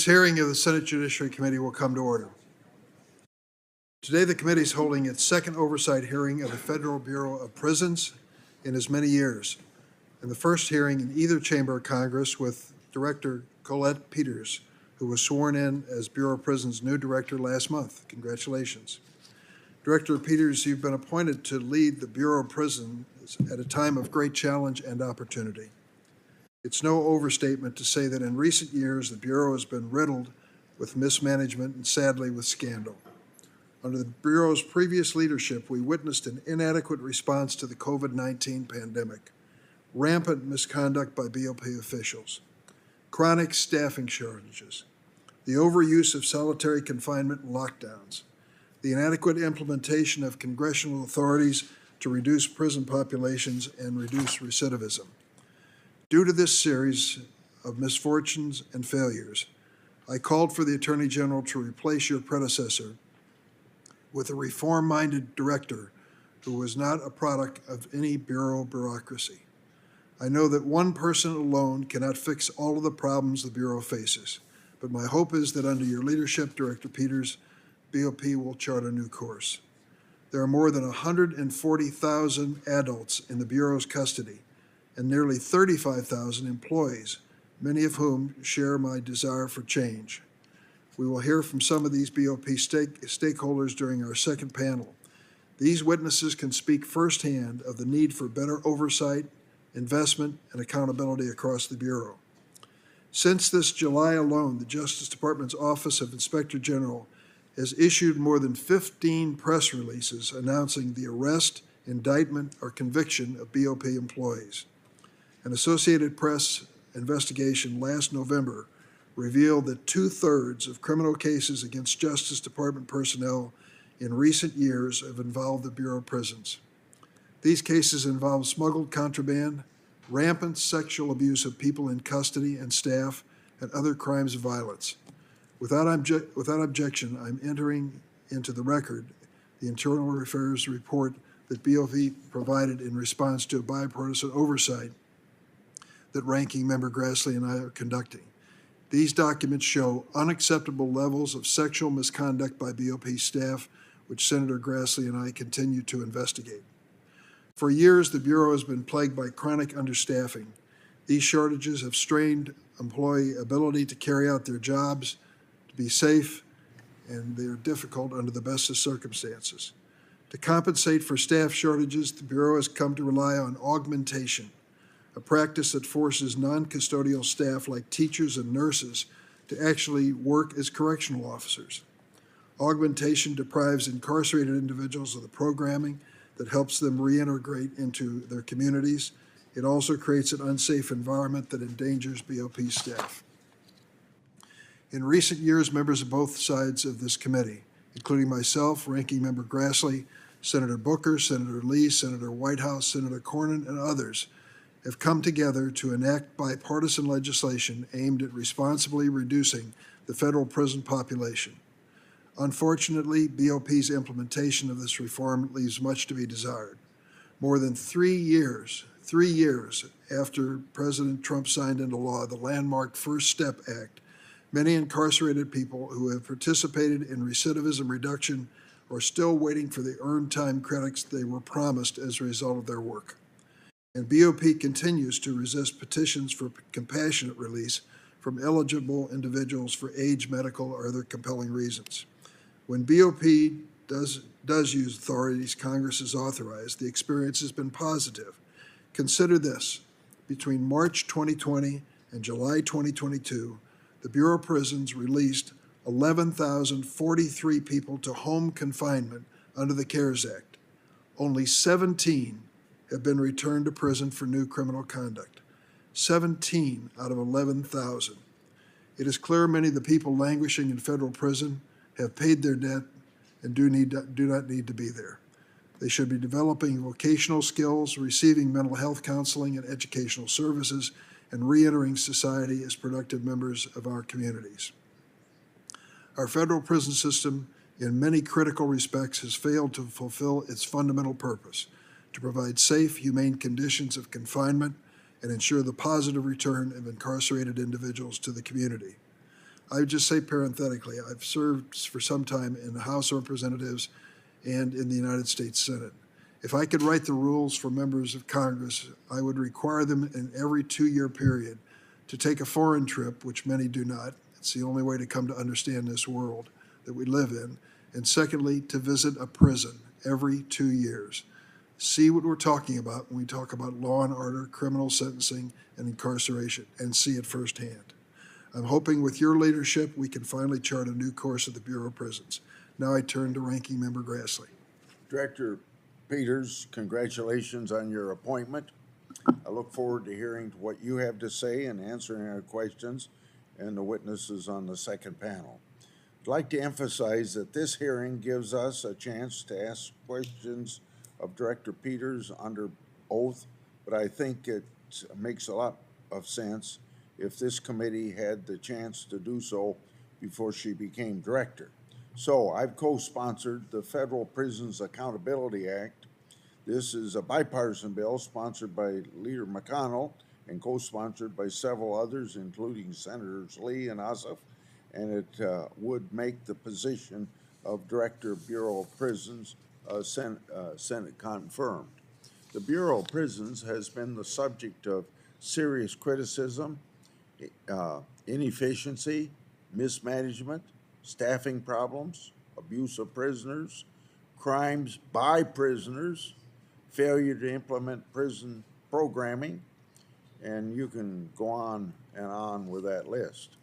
hearing of the Senate Judiciary Committee will come to order. Today, the committee is holding its second oversight hearing of the Federal Bureau of Prisons in as many years, and the first hearing in either chamber of Congress with Director Colette Peters, who was sworn in as Bureau of Prisons' new director last month. Congratulations. Director Peters, you've been appointed to lead the Bureau of Prisons at a time of great challenge and opportunity. It's no overstatement to say that in recent years, the Bureau has been riddled with mismanagement and sadly with scandal. Under the Bureau's previous leadership, we witnessed an inadequate response to the COVID-19 pandemic, rampant misconduct by BOP officials, chronic staffing shortages, the overuse of solitary confinement and lockdowns, the inadequate implementation of congressional authorities to reduce prison populations and reduce recidivism. Due to this series of misfortunes and failures, I called for the Attorney General to replace your predecessor with a reform-minded director who was not a product of any Bureau bureaucracy. I know that one person alone cannot fix all of the problems the Bureau faces, but my hope is that under your leadership, Director Peters, BOP will chart a new course. There are more than 140,000 adults in the Bureau's custody and nearly 35,000 employees, many of whom share my desire for change. We will hear from some of these BOP stakeholders during our second panel. These witnesses can speak firsthand of the need for better oversight, investment, and accountability across the Bureau. Since this July alone, the Justice Department's Office of Inspector General has issued more than 15 press releases announcing the arrest, indictment, or conviction of BOP employees. An Associated Press investigation last November revealed that 2/3 of criminal cases against Justice Department personnel in recent years have involved the Bureau of Prisons. These cases involve smuggled contraband, rampant sexual abuse of people in custody and staff, and other crimes of violence. Without objection, I'm entering into the record the Internal Affairs report that BOP provided in response to a bipartisan oversight that Ranking Member Grassley and I are conducting. These documents show unacceptable levels of sexual misconduct by BOP staff, which Senator Grassley and I continue to investigate. For years, the Bureau has been plagued by chronic understaffing. These shortages have strained employee ability to carry out their jobs, to be safe, and they are difficult under the best of circumstances. To compensate for staff shortages, the Bureau has come to rely on augmentation, a practice that forces non-custodial staff like teachers and nurses to actually work as correctional officers. Augmentation deprives incarcerated individuals of the programming that helps them reintegrate into their communities. It also creates an unsafe environment that endangers BOP staff. In recent years, members of both sides of this committee, including myself, Ranking Member Grassley, Senator Booker, Senator Lee, Senator Whitehouse, Senator Cornyn, and others, have come together to enact bipartisan legislation aimed at responsibly reducing the federal prison population. Unfortunately, BOP's implementation of this reform leaves much to be desired. More than 3 years after President Trump signed into law the landmark First Step Act, many incarcerated people who have participated in recidivism reduction are still waiting for the earned time credits they were promised as a result of their work. And BOP continues to resist petitions for compassionate release from eligible individuals for age, medical, or other compelling reasons. When BOP does use authorities Congress has authorized, the experience has been positive. Consider this. Between March 2020 and July 2022, the Bureau of Prisons released 11,043 people to home confinement under the CARES Act. Only 17 have been returned to prison for new criminal conduct. 17 out of 11,000. It is clear many of the people languishing in federal prison have paid their debt and do not need to be there. They should be developing vocational skills, receiving mental health counseling and educational services, and reentering society as productive members of our communities. Our federal prison system, in many critical respects, has failed to fulfill its fundamental purpose: to provide safe, humane conditions of confinement and ensure the positive return of incarcerated individuals to the community. I would just say parenthetically, I've served for some time in the House of Representatives and in the United States Senate. If I could write the rules for members of Congress, I would require them in every 2-year period to take a foreign trip, which many do not. It's the only way to come to understand this world that we live in. And secondly, to visit a prison every 2 years. See what we're talking about when we talk about law and order, criminal sentencing, and incarceration, and see it firsthand. I'm hoping with your leadership, we can finally chart a new course at the Bureau of Prisons. Now I turn to Ranking Member Grassley. Director Peters, congratulations on your appointment. I look forward to hearing what you have to say and answering our questions and the witnesses on the second panel. I'd like to emphasize that this hearing gives us a chance to ask questions of Director Peters under oath, but I think it makes a lot of sense if this committee had the chance to do so before she became director. So I've co-sponsored the Federal Prisons Accountability Act. This is a bipartisan bill sponsored by Leader McConnell and co-sponsored by several others, including Senators Lee and Ossoff, and it would make the position of Director Bureau of Prisons Senate confirmed. The Bureau of Prisons has been the subject of serious criticism, inefficiency, mismanagement, staffing problems, abuse of prisoners, crimes by prisoners, failure to implement prison programming, and you can go on and on with that list.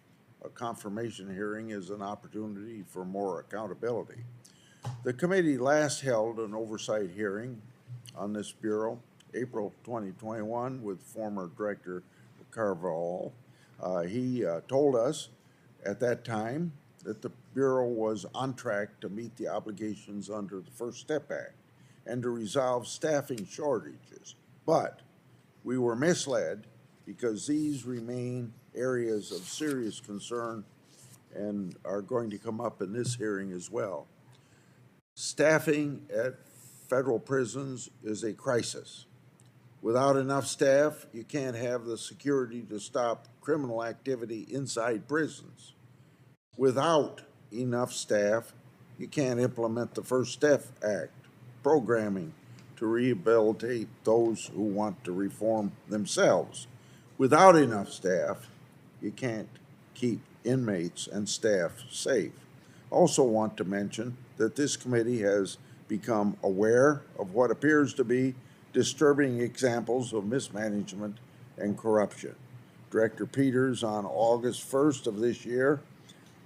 A confirmation hearing is an opportunity for more accountability. The committee last held an oversight hearing on this Bureau, April 2021, with former Director Carvajal. He told us at that time that the Bureau was on track to meet the obligations under the First Step Act and to resolve staffing shortages. But we were misled because these remain areas of serious concern and are going to come up in this hearing as well. Staffing at federal prisons is a crisis. Without enough staff, you can't have the security to stop criminal activity inside prisons. Without enough staff, you can't implement the First Step Act programming to rehabilitate those who want to reform themselves. Without enough staff, you can't keep inmates and staff safe. Also want to mention that this committee has become aware of what appears to be disturbing examples of mismanagement and corruption. Director Peters, on August 1st of this year,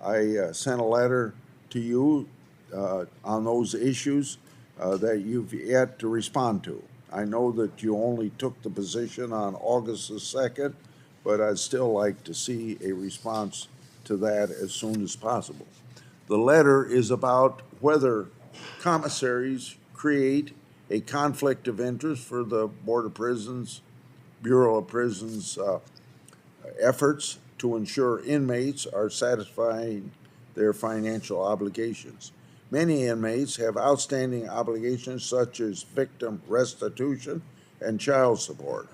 I sent a letter to you on those issues that you've yet to respond to. I know that you only took the position on August the 2nd, but I'd still like to see a response to that as soon as possible. The letter is about whether commissaries create a conflict of interest for the Board of Prisons, Bureau of Prisons efforts to ensure inmates are satisfying their financial obligations. Many inmates have outstanding obligations such as victim restitution and child support.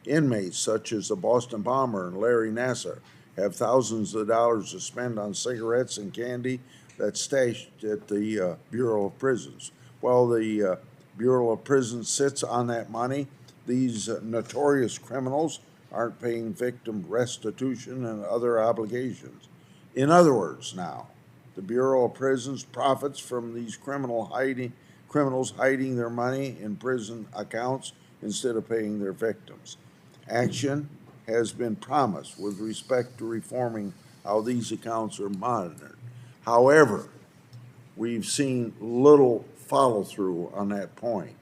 Inmates such as the Boston Bomber and Larry Nassar have thousands of dollars to spend on cigarettes and candy that's stashed at the Bureau of Prisons. While the Bureau of Prisons sits on that money, these notorious criminals aren't paying victim restitution and other obligations. In other words, now, the Bureau of Prisons profits from these criminals hiding their money in prison accounts instead of paying their victims. Action has been promised with respect to reforming how these accounts are monitored. However, we've seen little follow-through on that point.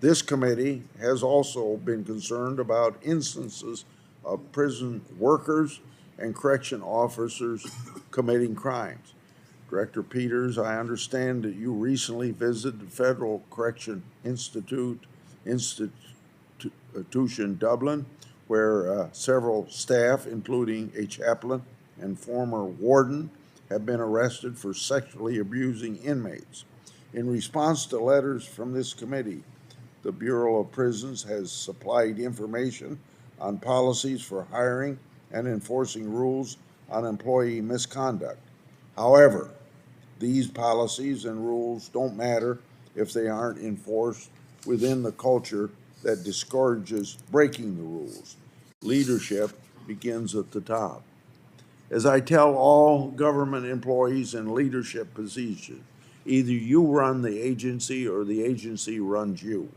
This committee has also been concerned about instances of prison workers and correction officers committing crimes. Director Peters, I understand that you recently visited the Federal Correction Institution Dublin, where several staff, including a chaplain and former warden, have been arrested for sexually abusing inmates. In response to letters from this committee, the Bureau of Prisons has supplied information on policies for hiring and enforcing rules on employee misconduct. However, these policies and rules don't matter if they aren't enforced within the culture that discourages breaking the rules. Leadership begins at the top. As I tell all government employees in leadership positions, either you run the agency or the agency runs you.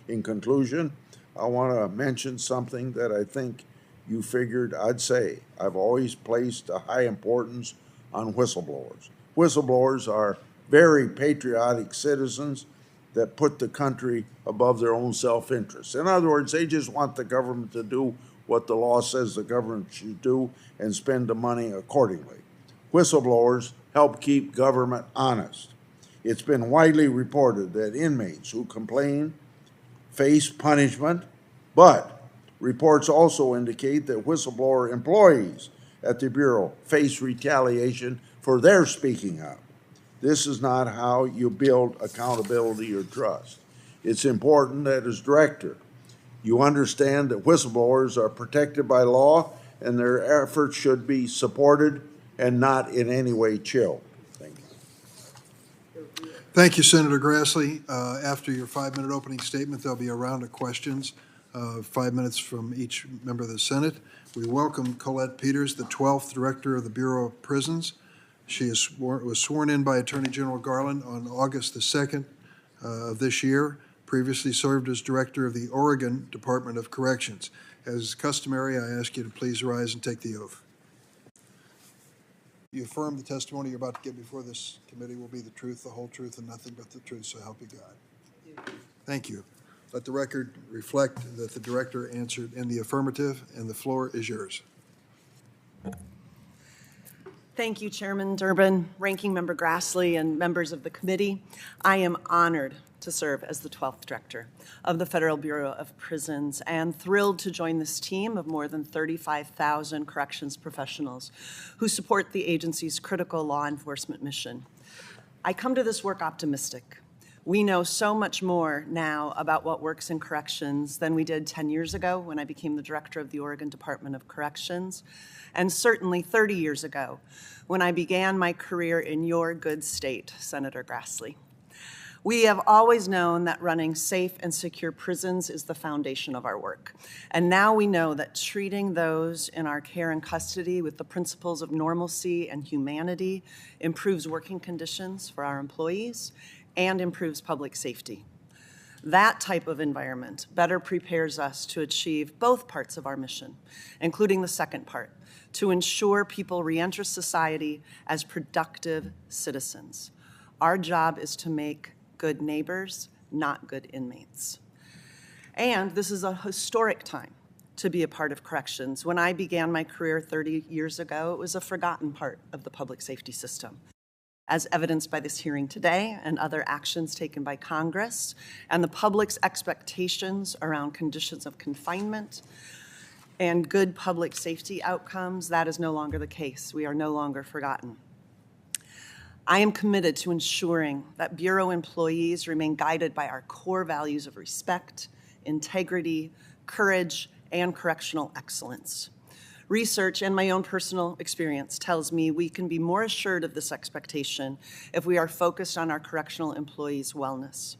In conclusion, I want to mention something that I think you figured I'd say. I've always placed a high importance on whistleblowers. Whistleblowers are very patriotic citizens that put the country above their own self-interest. In other words, they just want the government to do what the law says the government should do and spend the money accordingly. Whistleblowers help keep government honest. It's been widely reported that inmates who complain face punishment, but reports also indicate that whistleblower employees at the Bureau face retaliation for their speaking up. This is not how you build accountability or trust. It's important that as director, you understand that whistleblowers are protected by law and their efforts should be supported and not in any way chilled. Thank you. Thank you, Senator Grassley. After your 5-minute opening statement, there'll be a round of questions, 5 minutes from each member of the Senate. We welcome Colette Peters, the 12th Director of the Bureau of Prisons. She was sworn in by Attorney General Garland on August the 2nd of this year, previously served as Director of the Oregon Department of Corrections. As customary, I ask you to please rise and take the oath. You affirm the testimony you're about to give before this committee will be the truth, the whole truth, and nothing but the truth, so help you God. Thank you. Let the record reflect that the Director answered in the affirmative, and the floor is yours. Thank you, Chairman Durbin, Ranking Member Grassley, and members of the committee. I am honored to serve as the 12th Director of the Federal Bureau of Prisons and thrilled to join this team of more than 35,000 corrections professionals who support the agency's critical law enforcement mission. I come to this work optimistic. We know so much more now about what works in corrections than we did 10 years ago when I became the Director of the Oregon Department of Corrections, and certainly 30 years ago when I began my career in your good state, Senator Grassley. We have always known that running safe and secure prisons is the foundation of our work. And now we know that treating those in our care and custody with the principles of normalcy and humanity improves working conditions for our employees and improves public safety. That type of environment better prepares us to achieve both parts of our mission, including the second part, to ensure people reenter society as productive citizens. Our job is to make good neighbors, not good inmates. And this is a historic time to be a part of corrections. When I began my career 30 years ago, it was a forgotten part of the public safety system, as evidenced by this hearing today and other actions taken by Congress and the public's expectations around conditions of confinement and good public safety outcomes. That is no longer the case. We are no longer forgotten. I am committed to ensuring that Bureau employees remain guided by our core values of respect, integrity, courage, and correctional excellence. Research and my own personal experience tells me we can be more assured of this expectation if we are focused on our correctional employees' wellness.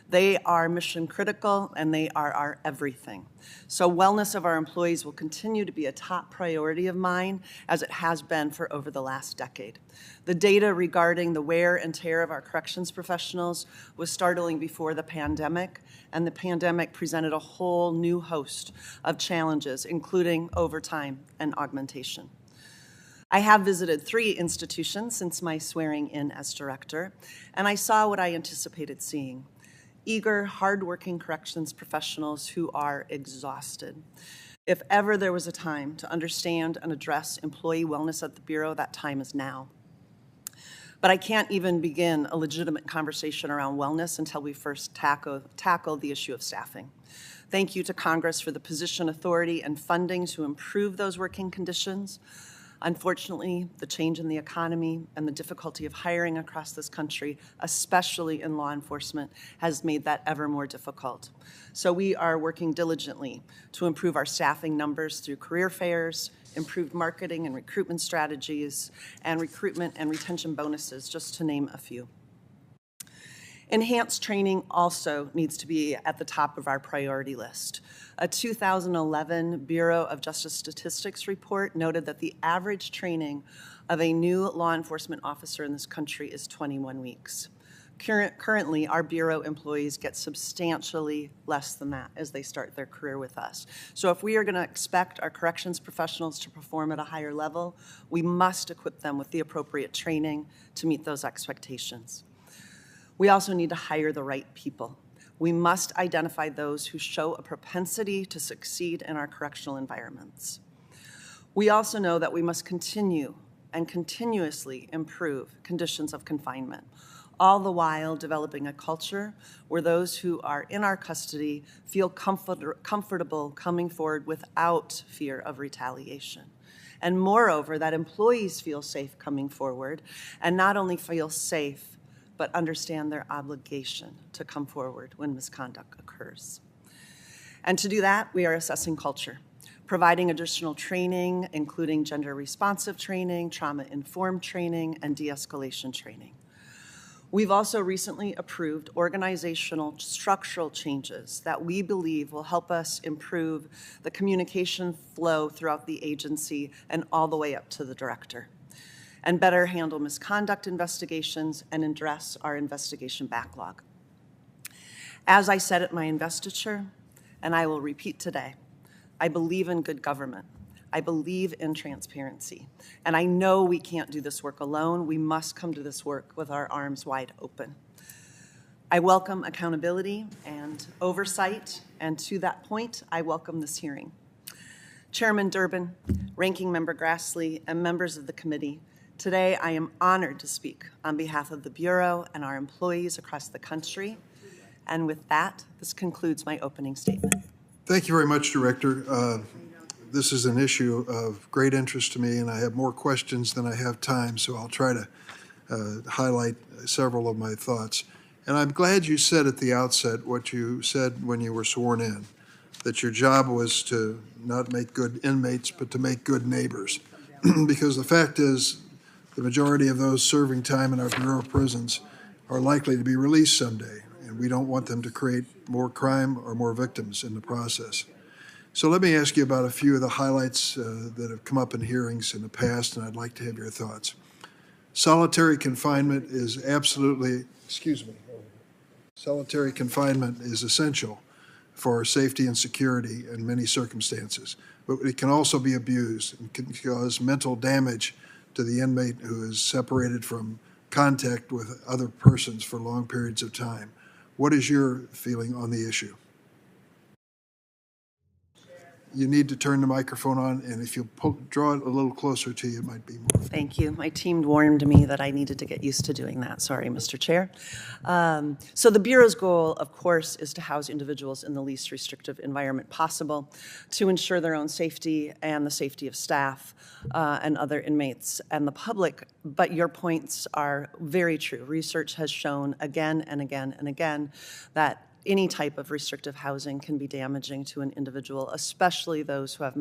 They are mission critical and they are our everything. So wellness of our employees will continue to be a top priority of mine, as it has been for over the last decade. The data regarding the wear and tear of our corrections professionals was startling before the pandemic, and the pandemic presented a whole new host of challenges, including overtime and augmentation. I have visited 3 institutions since my swearing in as director, and I saw what I anticipated seeing: eager, hardworking corrections professionals who are exhausted. If ever there was a time to understand and address employee wellness at the Bureau, that time is now. But I can't even begin a legitimate conversation around wellness until we first tackle the issue of staffing. Thank you to Congress for the position, authority, and funding to improve those working conditions. Unfortunately, the change in the economy and the difficulty of hiring across this country, especially in law enforcement, has made that ever more difficult. So we are working diligently to improve our staffing numbers through career fairs, improved marketing and recruitment strategies, and recruitment and retention bonuses, just to name a few. Enhanced training also needs to be at the top of our priority list. A 2011 Bureau of Justice Statistics report noted that the average training of a new law enforcement officer in this country is 21 weeks. Currently, our Bureau employees get substantially less than that as they start their career with us. So if we are going to expect our corrections professionals to perform at a higher level, we must equip them with the appropriate training to meet those expectations. We also need to hire the right people. We must identify those who show a propensity to succeed in our correctional environments. We also know that we must continue and continuously improve conditions of confinement, all the while developing a culture where those who are in our custody feel comfortable coming forward without fear of retaliation. And moreover, that employees feel safe coming forward, and not only feel safe, but understand their obligation to come forward when misconduct occurs. And to do that, we are assessing culture, providing additional training, including gender-responsive training, trauma-informed training, and de-escalation training. We've also recently approved organizational structural changes that we believe will help us improve the communication flow throughout the agency and all the way up to the director, and better handle misconduct investigations and address our investigation backlog. As I said at my investiture, and I will repeat today, I believe in good government. I believe in transparency. And I know we can't do this work alone. We must come to this work with our arms wide open. I welcome accountability and oversight, and to that point, I welcome this hearing. Chairman Durbin, Ranking Member Grassley, and members of the committee, today, I am honored to speak on behalf of the Bureau and our employees across the country. And with that, this concludes my opening statement. Thank you very much, Director. This is an issue of great interest to me, and I have more questions than I have time, so I'll try to highlight several of my thoughts. And I'm glad you said at the outset what you said when you were sworn in, that your job was to not make good inmates, but to make good neighbors. Because the fact is, the majority of those serving time in our Bureau of Prisons are likely to be released someday, and we don't want them to create more crime or more victims in the process. So let me ask you about a few of the highlights that have come up in hearings in the past, and I'd like to have your thoughts. Solitary confinement is solitary confinement is essential for safety and security in many circumstances, but it can also be abused and can cause mental damage to the inmate who is separated from contact with other persons for long periods of time. What is your feeling on the issue? You need to turn the microphone on, and if you draw it a little closer to you, it might be more. Thank you. My team warned me that I needed to get used to doing that. Sorry, Mr. Chair. So the Bureau's goal, of course, is to house individuals in the least restrictive environment possible to ensure their own safety and the safety of staff and other inmates and the public. But your points are very true. Research has shown again and again and again that any type of restrictive housing can be damaging to an individual, especially those who have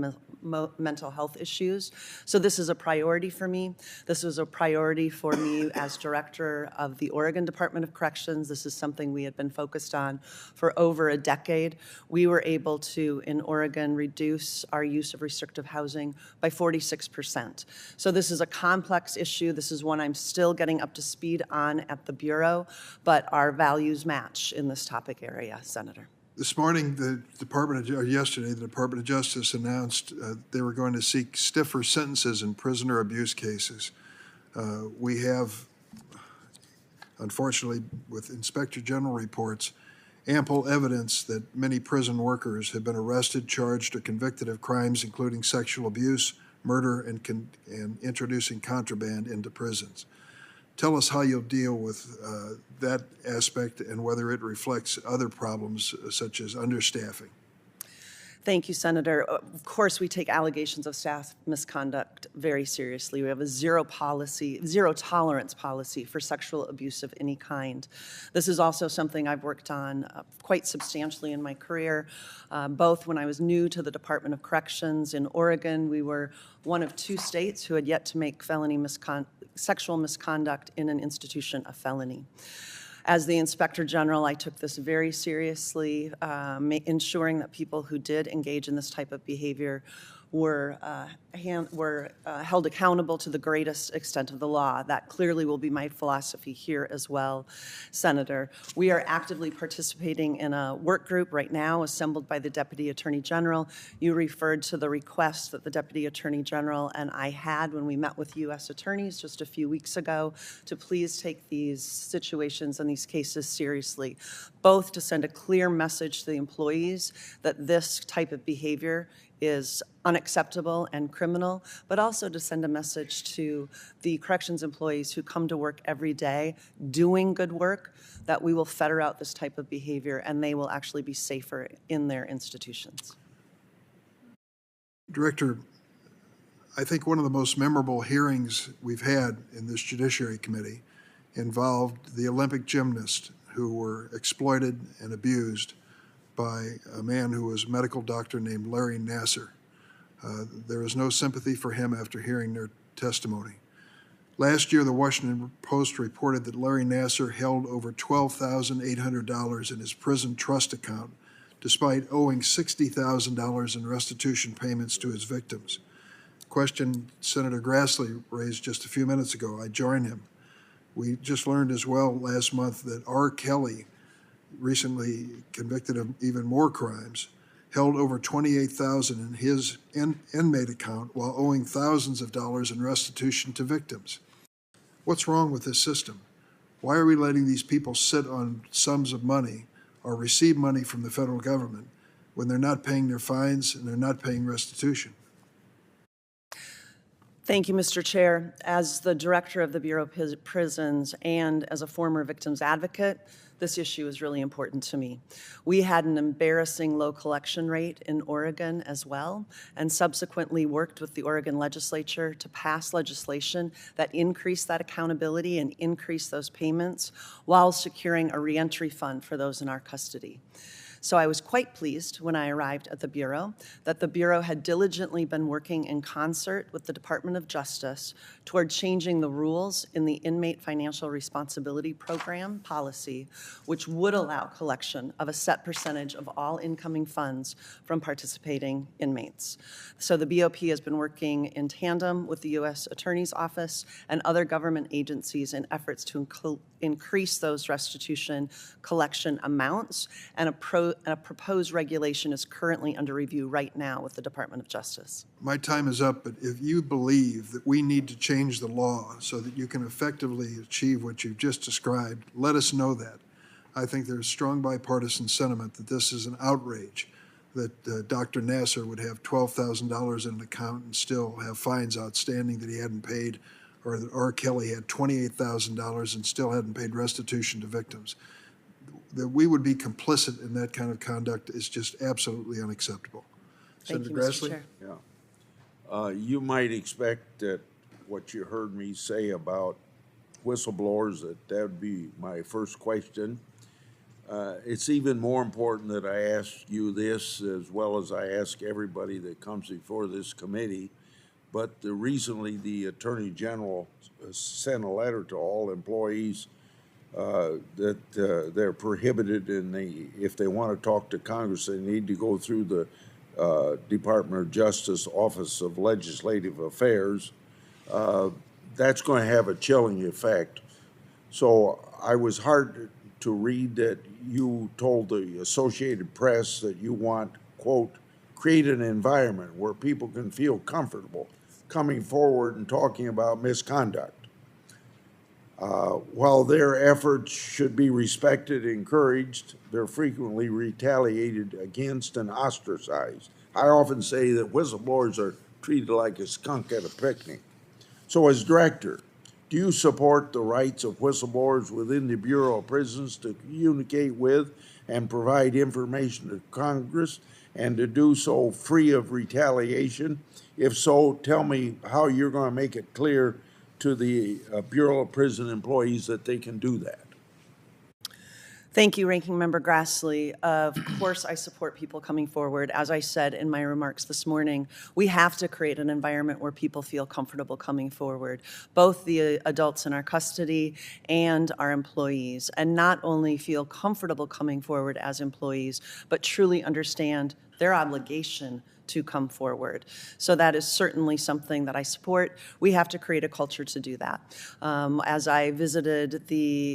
mental health issues. So this is a priority for me. This was a priority for me as director of the Oregon Department of Corrections. This is something we had been focused on for over a decade. We were able to, in Oregon, reduce our use of restrictive housing by 46%. So this is a complex issue. This is one I'm still getting up to speed on at the Bureau, but our values match in this topic area. Senator. This morning, yesterday, the Department of Justice announced they were going to seek stiffer sentences in prisoner abuse cases. We have, unfortunately, with Inspector General reports, ample evidence that many prison workers have been arrested, charged, or convicted of crimes including sexual abuse, murder, and introducing contraband into prisons. Tell us how you'll deal with that aspect and whether it reflects other problems such as understaffing. Thank you, Senator. Of course, we take allegations of staff misconduct very seriously. We have a zero tolerance policy for sexual abuse of any kind. This is also something I've worked on quite substantially in my career, both when I was new to the Department of Corrections in Oregon. We were one of 2 states who had yet to make sexual misconduct in an institution a felony. As the Inspector General, I took this very seriously, ensuring that people who did engage in this type of behavior were held accountable to the greatest extent of the law. That clearly will be my philosophy here as well, Senator. We are actively participating in a work group right now assembled by the Deputy Attorney General. You referred to the request that the Deputy Attorney General and I had when we met with U.S. attorneys just a few weeks ago to please take these situations and these cases seriously, both to send a clear message to the employees that this type of behavior is unacceptable and criminal, but also to send a message to the corrections employees who come to work every day doing good work that we will fetter out this type of behavior and they will actually be safer in their institutions. Director, I think one of the most memorable hearings we've had in this Judiciary Committee involved the Olympic gymnasts who were exploited and abused by a man who was a medical doctor named Larry Nassar. There is no sympathy for him after hearing their testimony. Last year, the Washington Post reported that Larry Nassar held over $12,800 in his prison trust account, despite owing $60,000 in restitution payments to his victims. Question Senator Grassley raised just a few minutes ago, I join him. We just learned as well last month that R. Kelly, recently convicted of even more crimes, held over $28,000 in his inmate account while owing thousands of dollars in restitution to victims. What's wrong with this system? Why are we letting these people sit on sums of money or receive money from the federal government when they're not paying their fines and they're not paying restitution? Thank you, Mr. Chair. As the director of the Bureau of Prisons and as a former victims advocate, this issue is really important to me. We had an embarrassing low collection rate in Oregon as well, and subsequently worked with the Oregon legislature to pass legislation that increased that accountability and increased those payments while securing a reentry fund for those in our custody. So I was quite pleased when I arrived at the Bureau that the Bureau had diligently been working in concert with the Department of Justice toward changing the rules in the Inmate Financial Responsibility Program policy, which would allow collection of a set percentage of all incoming funds from participating inmates. So the BOP has been working in tandem with the U.S. Attorney's Office and other government agencies in efforts to increase those restitution collection amounts, and a proposed regulation is currently under review right now with the Department of Justice. My time is up, but if you believe that we need to change the law so that you can effectively achieve what you've just described, let us know that. I think there's strong bipartisan sentiment that this is an outrage, that Dr. Nassar would have $12,000 in an account and still have fines outstanding that he hadn't paid, or that R. Kelly had $28,000 and still hadn't paid restitution to victims. That we would be complicit in that kind of conduct is just absolutely unacceptable. Thank Senator you, Mr. Grassley? Chair. Yeah. You might expect that what you heard me say about whistleblowers, that would be my first question. It's even more important that I ask you this, as well as I ask everybody that comes before this committee. But recently, the Attorney General sent a letter to all employees that they're prohibited, if they want to talk to Congress, they need to go through the Department of Justice Office of Legislative Affairs. That's going to have a chilling effect. So I was hard to read that you told the Associated Press that you want, quote, create an environment where people can feel comfortable coming forward and talking about misconduct. While their efforts should be respected and encouraged, they're frequently retaliated against and ostracized. I often say that whistleblowers are treated like a skunk at a picnic. So as director, do you support the rights of whistleblowers within the Bureau of Prisons to communicate with and provide information to Congress? and to do so free of retaliation? If so, tell me how you're going to make it clear to the Bureau of Prison employees that they can do that. Thank you, Ranking Member Grassley. Of course, I support people coming forward. As I said in my remarks this morning, we have to create an environment where people feel comfortable coming forward, both the adults in our custody and our employees, and not only feel comfortable coming forward as employees, but truly understand their obligation to come forward. So that is certainly something that I support. We have to create a culture to do that. As I visited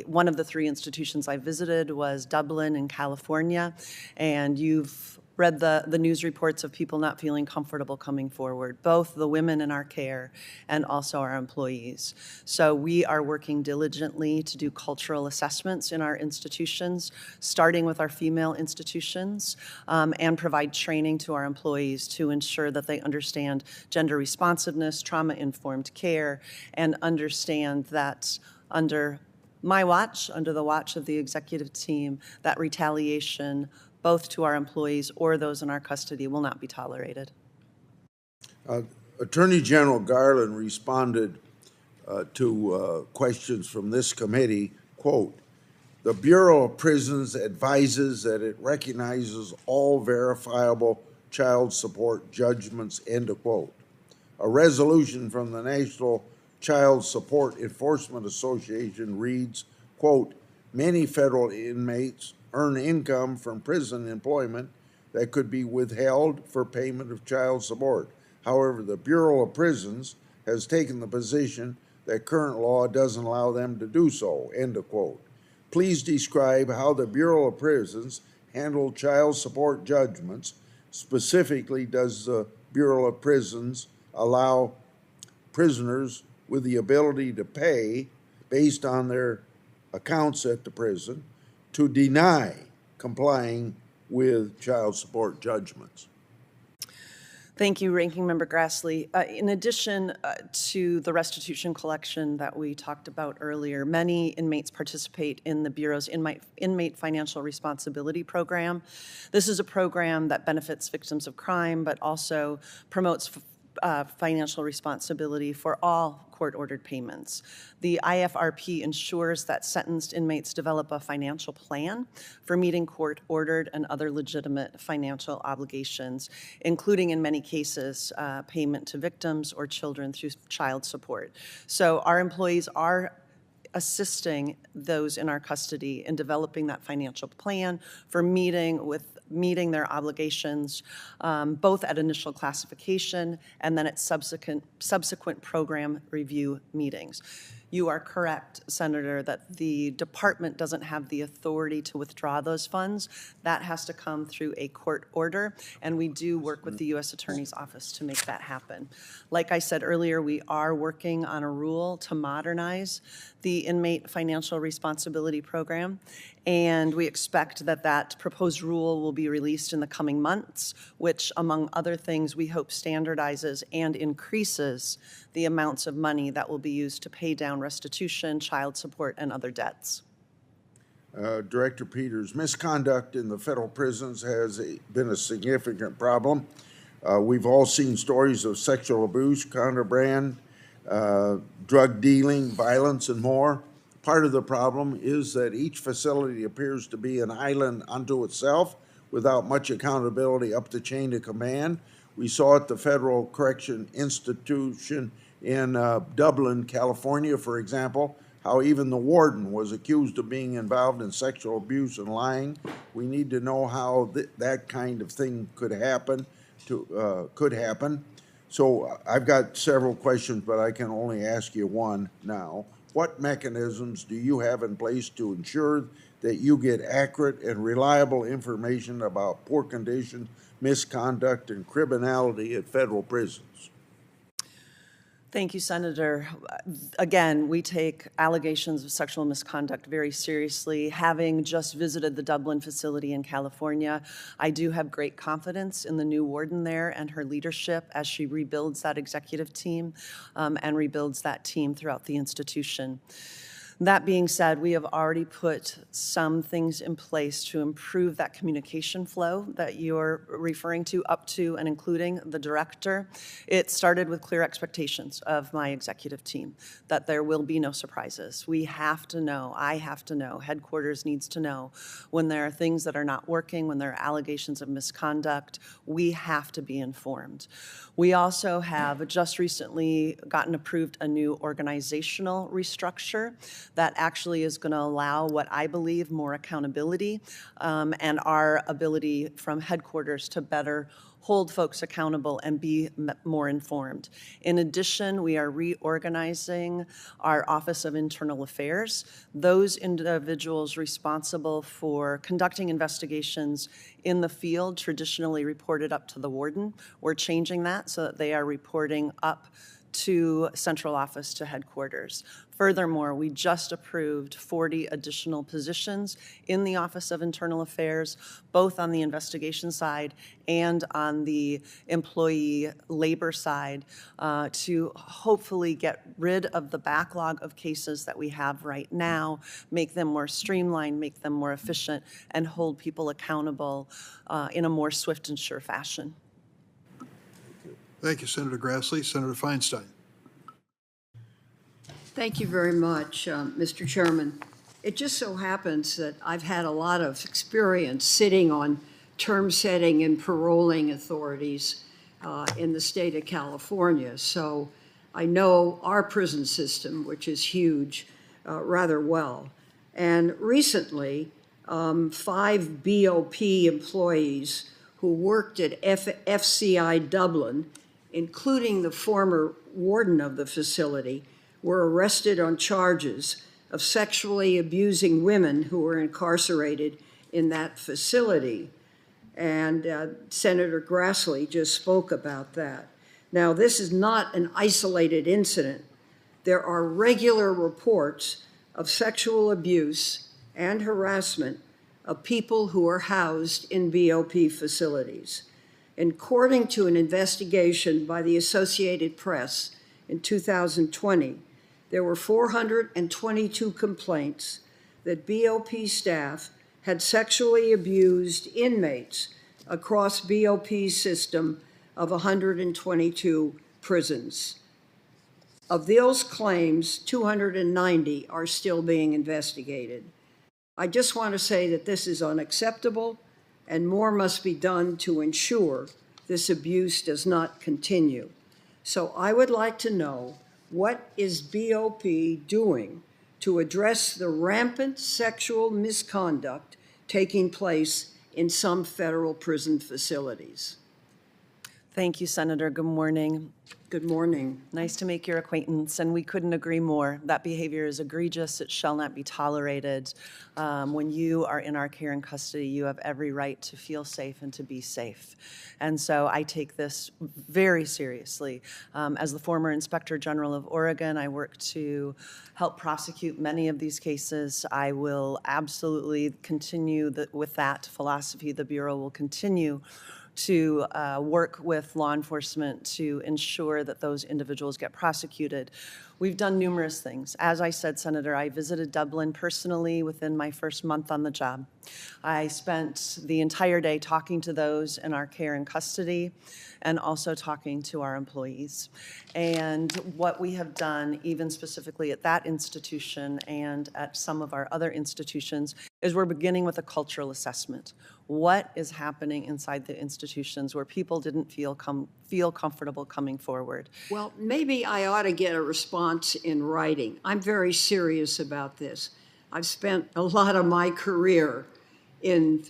one of the 3 institutions I visited was Dublin in California, and you've read the news reports of people not feeling comfortable coming forward, both the women in our care and also our employees. So we are working diligently to do cultural assessments in our institutions, starting with our female institutions, and provide training to our employees to ensure that they understand gender responsiveness, trauma-informed care, and understand that under my watch, under the watch of the executive team, that retaliation both to our employees or those in our custody will not be tolerated. Attorney General Garland responded to questions from this committee, quote, "The Bureau of Prisons advises that it recognizes all verifiable child support judgments," end of quote. A resolution from the National Child Support Enforcement Association reads, quote, "Many federal inmates earn income from prison employment that could be withheld for payment of child support. However, the Bureau of Prisons has taken the position that current law doesn't allow them to do so," end of quote. Please describe how the Bureau of Prisons handle child support judgments. Specifically, does the Bureau of Prisons allow prisoners with the ability to pay based on their accounts at the prison to deny complying with child support judgments? Thank you, Ranking Member Grassley. In addition to the restitution collection that we talked about earlier, many inmates participate in the Bureau's Inmate Financial Responsibility Program. This is a program that benefits victims of crime, but also promotes financial responsibility for all court-ordered payments. The IFRP ensures that sentenced inmates develop a financial plan for meeting court-ordered and other legitimate financial obligations, including, in many cases, payment to victims or children through child support. So our employees are assisting those in our custody in developing that financial plan for meeting their obligations, both at initial classification and then at subsequent program review meetings. You are correct, Senator, that the department doesn't have the authority to withdraw those funds. That has to come through a court order, and we do work with the U.S. Attorney's Office to make that happen. Like I said earlier, we are working on a rule to modernize the Inmate Financial Responsibility Program, and we expect that that proposed rule will be released in the coming months, which, among other things, we hope standardizes and increases the amounts of money that will be used to pay down restitution, child support, and other debts. Director Peters, misconduct in the federal prisons has been a significant problem. We've all seen stories of sexual abuse, contraband, drug dealing, violence, and more. Part of the problem is that each facility appears to be an island unto itself without much accountability up the chain of command. We saw at the Federal Correction Institution in Dublin, California, for example, how even the warden was accused of being involved in sexual abuse and lying. We need to know how that kind of thing could happen. So I've got several questions, but I can only ask you one now. What mechanisms do you have in place to ensure that you get accurate and reliable information about poor condition, misconduct, and criminality at federal prisons? Thank you, Senator. Again, we take allegations of sexual misconduct very seriously. Having just visited the Dublin facility in California, I do have great confidence in the new warden there and her leadership as she rebuilds that executive team and rebuilds that team throughout the institution. That being said, we have already put some things in place to improve that communication flow that you're referring to, up to and including the director. It started with clear expectations of my executive team that there will be no surprises. We have to know, I have to know, headquarters needs to know when there are things that are not working, when there are allegations of misconduct. We have to be informed. We also have just recently gotten approved a new organizational restructure that actually is going to allow what I believe more accountability and our ability from headquarters to better hold folks accountable and be more informed. In addition, we are reorganizing our Office of Internal Affairs. Those individuals responsible for conducting investigations in the field traditionally reported up to the warden. We're changing that so that they are reporting up to central office, to headquarters. Furthermore, we just approved 40 additional positions in the Office of Internal Affairs, both on the investigation side and on the employee labor side, to hopefully get rid of the backlog of cases that we have right now, make them more streamlined, make them more efficient, and hold people accountable in a more swift and sure fashion. Thank you, Senator Grassley. Senator Feinstein. Thank you very much, Mr. Chairman. It just so happens that I've had a lot of experience sitting on term setting and paroling authorities in the state of California. So I know our prison system, which is huge, rather well. And recently, 5 BOP employees who worked at FCI Dublin, including the former warden of the facility, were arrested on charges of sexually abusing women who were incarcerated in that facility. And Senator Grassley just spoke about that. Now, this is not an isolated incident. There are regular reports of sexual abuse and harassment of people who are housed in BOP facilities. According to an investigation by the Associated Press in 2020, there were 422 complaints that BOP staff had sexually abused inmates across BOP's system of 122 prisons. Of those claims, 290 are still being investigated. I just want to say that this is unacceptable, and more must be done to ensure this abuse does not continue. So I would like to know, what is BOP doing to address the rampant sexual misconduct taking place in some federal prison facilities? Thank you, Senator. Good morning. Good morning. Nice to make your acquaintance, and we couldn't agree more. That behavior is egregious. It shall not be tolerated. When you are in our care and custody, you have every right to feel safe and to be safe. And so I take this very seriously. As the former Inspector General of Oregon, I work to help prosecute many of these cases. I will absolutely continue with that philosophy. The Bureau will continue to work with law enforcement to ensure that those individuals get prosecuted. We've done numerous things. As I said, Senator, I visited Dublin personally within my first month on the job. I spent the entire day talking to those in our care and custody and also talking to our employees. And what we have done, even specifically at that institution and at some of our other institutions, is we're beginning with a cultural assessment. What is happening inside the institutions where people didn't feel comfortable coming forward? Well, maybe I ought to get a response in writing. I'm very serious about this. I've spent a lot of my career in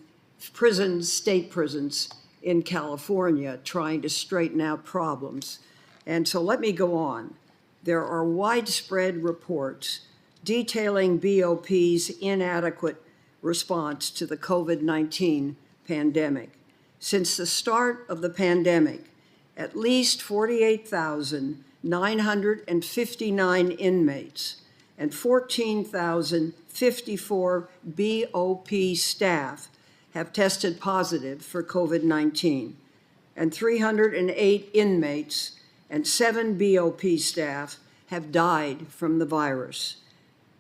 prisons, state prisons in California, trying to straighten out problems. And so let me go on. There are widespread reports detailing BOP's inadequate response to the COVID-19 pandemic. Since the start of the pandemic, at least 48,959 inmates and 14,054 BOP staff have tested positive for COVID-19, and 308 inmates and 7 BOP staff have died from the virus.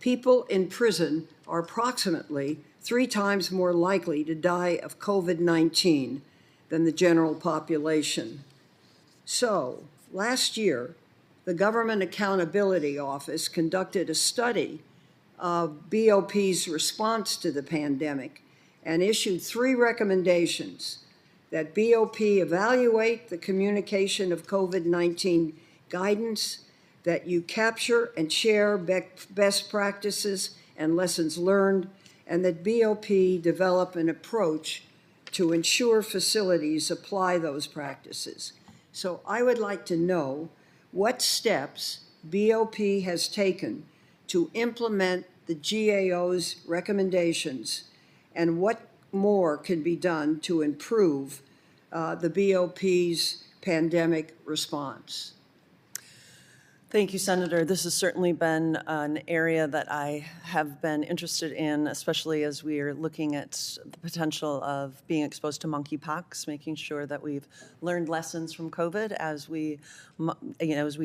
people in prison are approximately 3 times more likely to die of COVID-19 than the general population. So, last year, the Government Accountability Office conducted a study of BOP's response to the pandemic and issued 3 recommendations: that BOP evaluate the communication of COVID-19 guidance, that you capture and share best practices and lessons learned, and that BOP develop an approach to ensure facilities apply those practices. So I would like to know what steps BOP has taken to implement the GAO's recommendations, and what more can be done to improve the BOP's pandemic response. Thank you, Senator. This has certainly been an area that I have been interested in, especially as we are looking at the potential of being exposed to monkeypox, making sure that we've learned lessons from COVID as we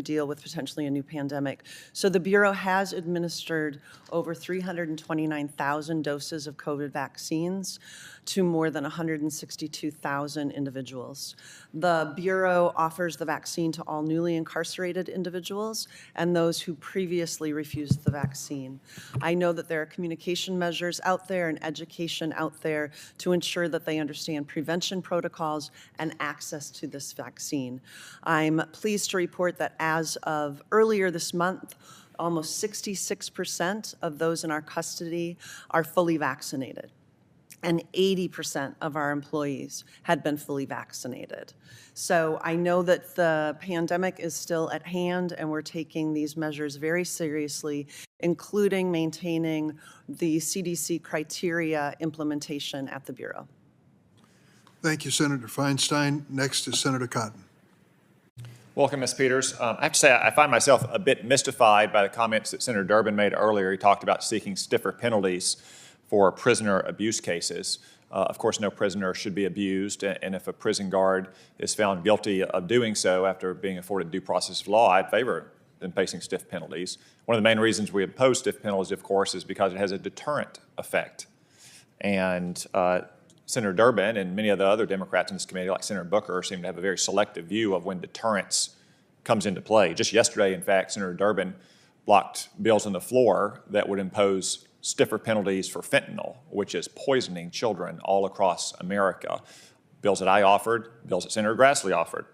deal with potentially a new pandemic. So the Bureau has administered over 329,000 doses of COVID vaccines to more than 162,000 individuals. The Bureau offers the vaccine to all newly incarcerated individuals and those who previously refused the vaccine. I know that there are communication measures out there and education out there to ensure that they understand prevention protocols and access to this vaccine. I'm pleased to report that as of earlier this month, almost 66% of those in our custody are fully vaccinated, and 80% of our employees had been fully vaccinated. So I know that the pandemic is still at hand, and we're taking these measures very seriously, including maintaining the CDC criteria implementation at the Bureau. Thank you, Senator Feinstein. Next is Senator Cotton. Welcome, Ms. Peters. I have to say I find myself a bit mystified by the comments that Senator Durbin made earlier. He talked about seeking stiffer penalties for prisoner abuse cases. Of course, no prisoner should be abused, and if a prison guard is found guilty of doing so after being afforded due process of law, I'd favor them facing stiff penalties. One of the main reasons we oppose stiff penalties, of course, is because it has a deterrent effect. And Senator Durbin and many of the other Democrats in this committee, like Senator Booker, seem to have a very selective view of when deterrence comes into play. Just yesterday, in fact, Senator Durbin blocked bills on the floor that would impose stiffer penalties for fentanyl, which is poisoning children all across America. Bills that I offered, bills that Senator Grassley offered.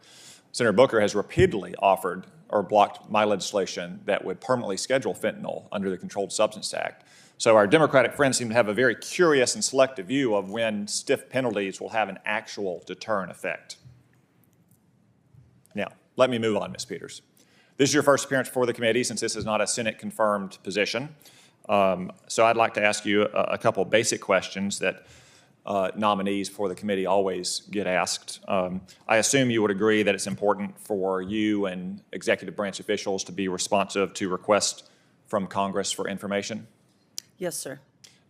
Senator Booker has repeatedly offered or blocked my legislation that would permanently schedule fentanyl under the Controlled Substance Act. So our Democratic friends seem to have a very curious and selective view of when stiff penalties will have an actual deterrent effect. Now, let me move on, Ms. Peters. This is your first appearance before the committee since this is not a Senate-confirmed position. So I'd like to ask you a couple of basic questions that nominees for the committee always get asked. I assume you would agree that it's important for you and executive branch officials to be responsive to requests from Congress for information? Yes, sir.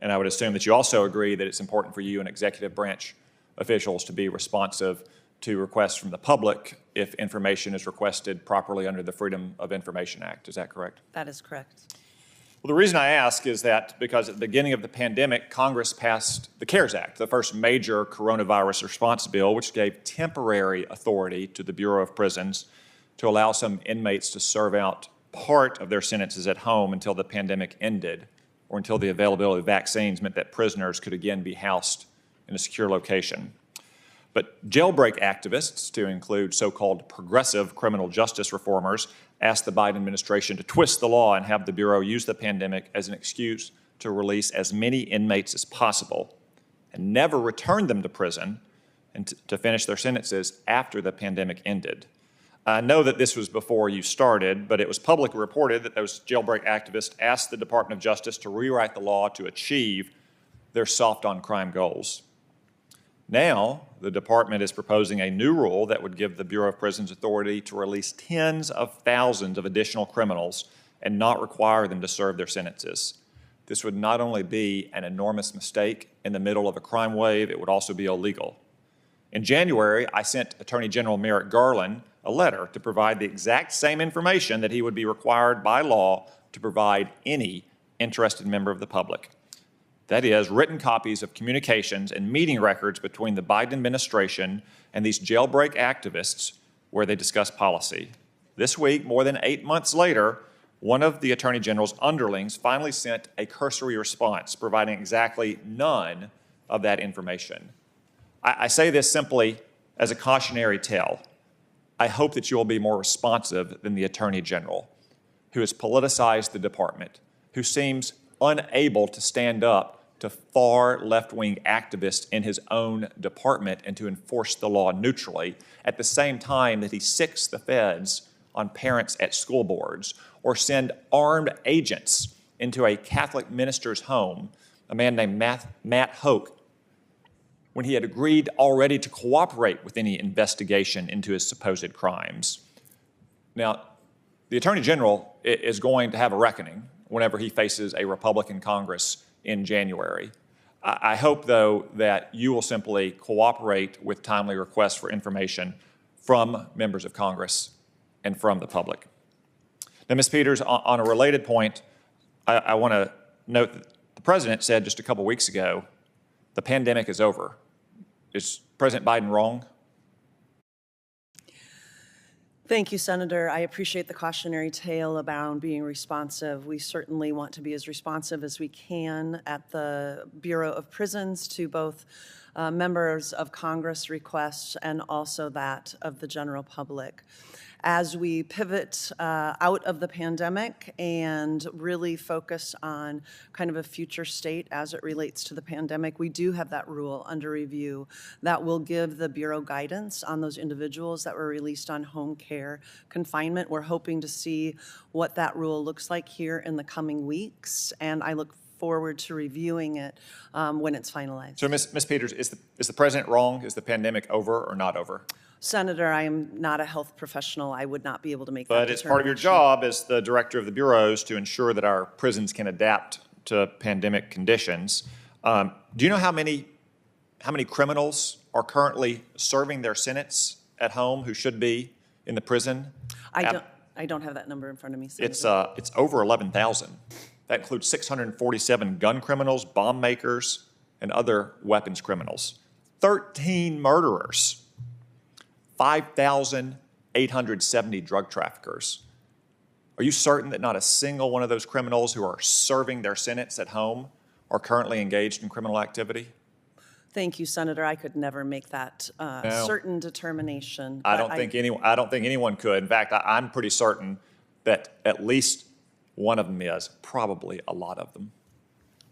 And I would assume that you also agree that it's important for you and executive branch officials to be responsive to requests from the public if information is requested properly under the Freedom of Information Act. Is that correct? That is correct. Well, the reason I ask is that because at the beginning of the pandemic, Congress passed the CARES Act, the first major coronavirus response bill, which gave temporary authority to the Bureau of Prisons to allow some inmates to serve out part of their sentences at home until the pandemic ended or until the availability of vaccines meant that prisoners could again be housed in a secure location. But jailbreak activists, to include so-called progressive criminal justice reformers, asked the Biden administration to twist the law and have the Bureau use the pandemic as an excuse to release as many inmates as possible and never return them to prison and to finish their sentences after the pandemic ended. I know that this was before you started, but it was publicly reported that those jailbreak activists asked the Department of Justice to rewrite the law to achieve their soft-on-crime goals. Now, the department is proposing a new rule that would give the Bureau of Prisons authority to release tens of thousands of additional criminals and not require them to serve their sentences. This would not only be an enormous mistake in the middle of a crime wave, it would also be illegal. In January, I sent Attorney General Merrick Garland a letter to provide the exact same information that he would be required by law to provide any interested member of the public. That is, written copies of communications and meeting records between the Biden administration and these jailbreak activists where they discuss policy. This week, more than 8 months later, one of the Attorney General's underlings finally sent a cursory response providing exactly none of that information. I say this simply as a cautionary tale. I hope that you will be more responsive than the Attorney General, who has politicized the department, who seems unable to stand up to far left-wing activists in his own department and to enforce the law neutrally, at the same time that he sicks the feds on parents at school boards, or send armed agents into a Catholic minister's home, a man named Matt Hoke, when he had agreed already to cooperate with any investigation into his supposed crimes. Now, the Attorney General is going to have a reckoning whenever he faces a Republican Congress in January. I hope, though, that you will simply cooperate with timely requests for information from members of Congress and from the public. Now, Ms. Peters, on a related point, I want to note that the President said just a couple weeks ago, the pandemic is over. Is President Biden wrong? Thank you, Senator. I appreciate the cautionary tale about being responsive. We certainly want to be as responsive as we can at the Bureau of Prisons to both members of Congress requests and also that of the general public. As we pivot out of the pandemic and really focus on kind of a future state as it relates to the pandemic, we do have that rule under review that will give the Bureau guidance on those individuals that were released on home care confinement. We're hoping to see what that rule looks like here in the coming weeks, and I look forward to reviewing it when it's finalized. So, Ms. Peters, is the President wrong? Is the pandemic over or not over? Senator, I am not a health professional. I would not be able to make that But it's part of your job as the director of the bureaus to ensure that our prisons can adapt to pandemic conditions. Do you know how many criminals are currently serving their sentence at home who should be in the prison? I don't have that number in front of me, Senator. It's over 11,000. That includes 647 gun criminals, bomb makers, and other weapons criminals. 13 murderers. 5,870 drug traffickers. Are you certain that not a single one of those criminals who are serving their sentence at home are currently engaged in criminal activity? Thank you, Senator. I could never make that certain determination. I don't think anyone could. In fact, I'm pretty certain that at least one of them is, probably a lot of them.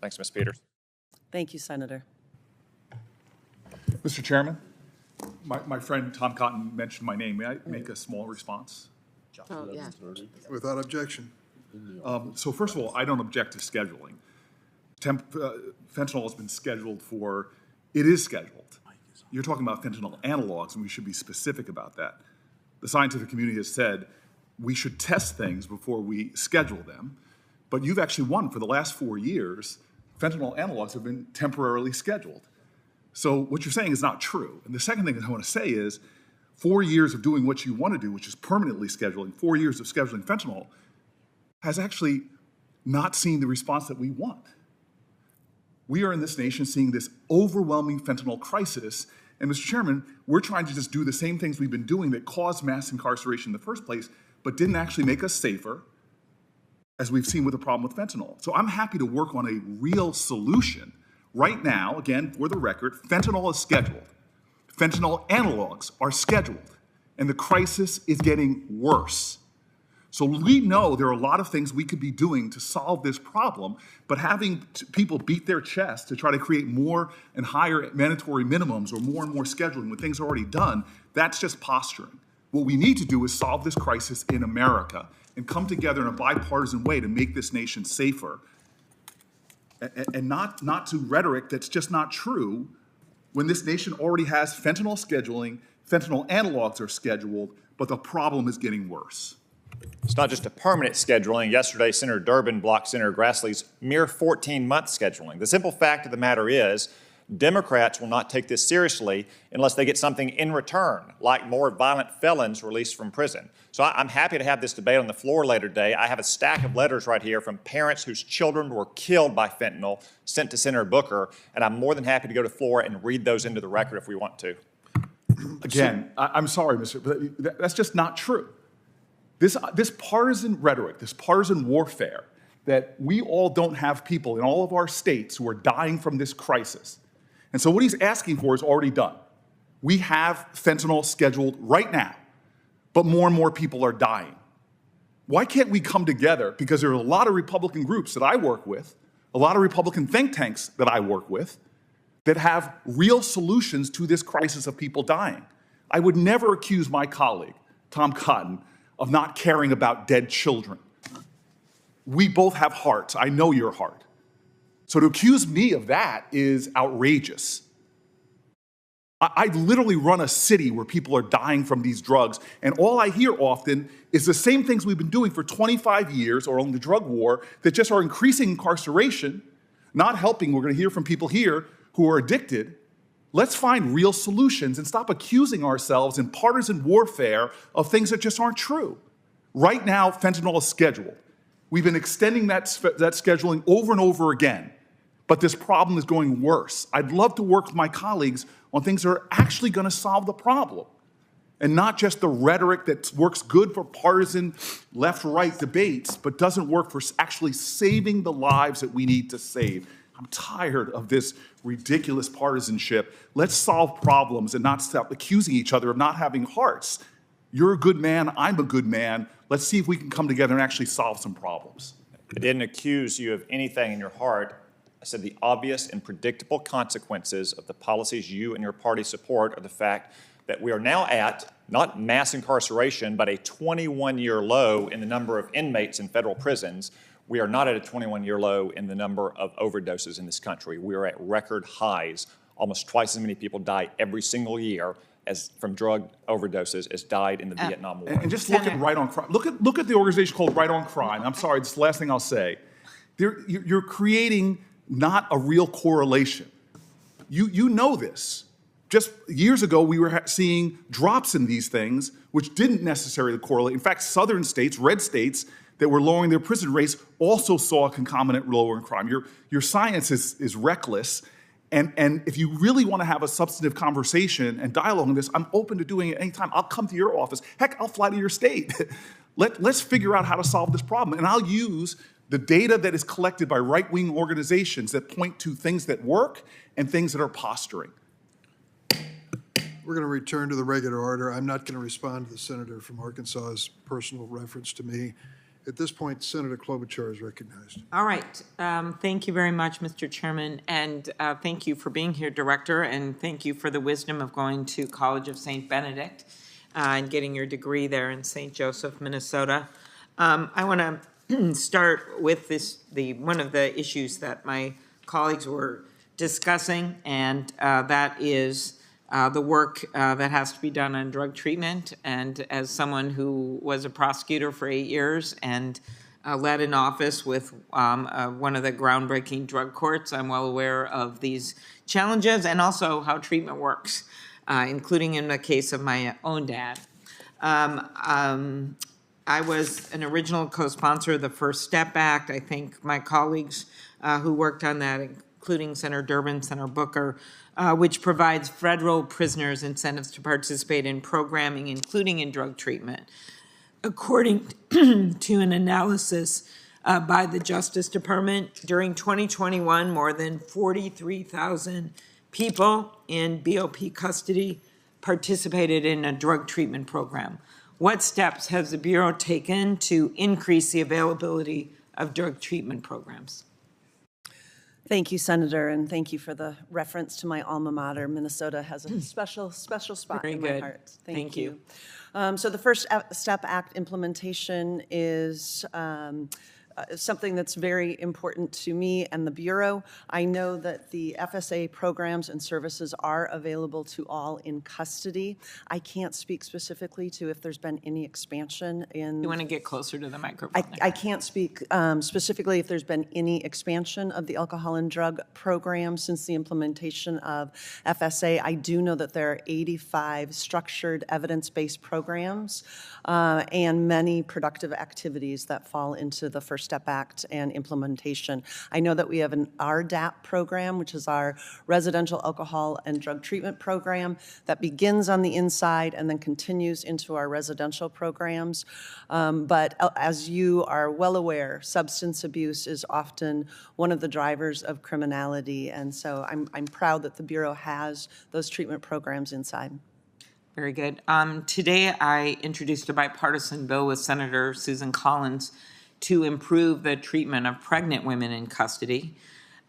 Thanks, Ms. Peters. Thank you, Senator. Mr. Chairman, my friend Tom Cotton mentioned my name. May I make a small response? Oh, yeah. Without objection. So first of all, I don't object to scheduling. Fentanyl has been scheduled for, it is scheduled. You're talking about fentanyl analogs, and we should be specific about that. The scientific community has said we should test things before we schedule them, but you've actually won. For the last 4 years, fentanyl analogs have been temporarily scheduled. So what you're saying is not true. And the second thing that I want to say is 4 years of doing what you want to do, which is permanently scheduling, 4 years of scheduling fentanyl, has actually not seen the response that we want. We are in this nation seeing this overwhelming fentanyl crisis. And Mr. Chairman, we're trying to just do the same things we've been doing that caused mass incarceration in the first place, but didn't actually make us safer, as we've seen with the problem with fentanyl. So I'm happy to work on a real solution. Right now, again, for the record, fentanyl is scheduled. Fentanyl analogs are scheduled, and the crisis is getting worse. So we know there are a lot of things we could be doing to solve this problem, but having people beat their chest to try to create more and higher mandatory minimums or more and more scheduling when things are already done, that's just posturing. What we need to do is solve this crisis in America and come together in a bipartisan way to make this nation safer, and not to rhetoric that's just not true when this nation already has fentanyl scheduling, fentanyl analogs are scheduled, but the problem is getting worse. It's not just a permanent scheduling. Yesterday, Senator Durbin blocked Senator Grassley's mere 14-month scheduling. The simple fact of the matter is Democrats will not take this seriously unless they get something in return, like more violent felons released from prison. So I'm happy to have this debate on the floor later today. I have a stack of letters right here from parents whose children were killed by fentanyl sent to Senator Booker, and I'm more than happy to go to the floor and read those into the record if we want to. Again, I'm sorry, but that's just not true. This partisan rhetoric, this partisan warfare, that we all don't have people in all of our states who are dying from this crisis. And so what he's asking for is already done. We have fentanyl scheduled right now, but more and more people are dying. Why can't we come together? Because there are a lot of Republican groups that I work with, a lot of Republican think tanks that I work with, that have real solutions to this crisis of people dying. I would never accuse my colleague, Tom Cotton, of not caring about dead children. We both have hearts. I know your heart. So to accuse me of that is outrageous. I literally run a city where people are dying from these drugs, and all I hear often is the same things we've been doing for 25 years or on the drug war that just are increasing incarceration, not helping. We're going to hear from people here who are addicted. Let's find real solutions and stop accusing ourselves in partisan warfare of things that just aren't true. Right now, fentanyl is scheduled. We've been extending that scheduling over and over again, but this problem is going worse. I'd love to work with my colleagues on things that are actually going to solve the problem, and not just the rhetoric that works good for partisan left-right debates, but doesn't work for actually saving the lives that we need to save. I'm tired of this ridiculous partisanship. Let's solve problems and not stop accusing each other of not having hearts. You're a good man, I'm a good man. Let's see if we can come together and actually solve some problems. I didn't accuse you of anything in your heart. I said the obvious and predictable consequences of the policies you and your party support are the fact that we are now at, not mass incarceration, but a 21-year low in the number of inmates in federal prisons. We are not at a 21-year low in the number of overdoses in this country. We are at record highs. Almost twice as many people die every single year as from drug overdoses as died in the Vietnam War. And just look at Right on Crime. Look at the organization called Right on Crime. I'm sorry, this is the last thing I'll say. You're creating not a real correlation. You know this. Just years ago, we were seeing drops in these things, which didn't necessarily correlate. In fact, southern states, red states, that were lowering their prison rates also saw a concomitant lower in crime. Your science is reckless. And if you really want to have a substantive conversation and dialogue on this, I'm open to doing it anytime. I'll come to your office. Heck, I'll fly to your state. Let's figure out how to solve this problem. And I'll use the data that is collected by right-wing organizations that point to things that work and things that are posturing. We're going to return to the regular order. I'm not going to respond to the senator from Arkansas's personal reference to me. At this point, Senator Klobuchar is recognized. All right. Thank you very much, Mr. Chairman, and thank you for being here, Director, and thank you for the wisdom of going to College of St. Benedict and getting your degree there in St. Joseph, Minnesota. I want to start with one of the issues that my colleagues were discussing, and that is the work that has to be done on drug treatment. And as someone who was a prosecutor for 8 years and led an office with one of the groundbreaking drug courts, I'm well aware of these challenges and also how treatment works, including in the case of my own dad. I was an original co-sponsor of the First Step Act. I think my colleagues who worked on that, including Senator Durbin, Senator Booker, which provides federal prisoners incentives to participate in programming, including in drug treatment. According to an analysis by the Justice Department, during 2021, more than 43,000 people in BOP custody participated in a drug treatment program. What steps has the Bureau taken to increase the availability of drug treatment programs? Thank you, Senator, and thank you for the reference to my alma mater. Minnesota has a special spot Very in good. my heart. Thank you. So the First Step Act implementation is something that's very important to me and the Bureau. I know that the FSA programs and services are available to all in custody. I can't speak specifically to if there's been any expansion in. You want to get closer to the microphone there. I can't speak specifically if there's been any expansion of the alcohol and drug program since the implementation of FSA. I do know that there are 85 structured evidence-based programs and many productive activities that fall into the First Step Act and implementation. I know that we have an RDAP program, which is our Residential Alcohol and Drug Treatment Program, that begins on the inside and then continues into our residential programs. But as you are well aware, substance abuse is often one of the drivers of criminality, and so I'm proud that the Bureau has those treatment programs inside. Very good. Today, I introduced a bipartisan bill with Senator Susan Collins to improve the treatment of pregnant women in custody.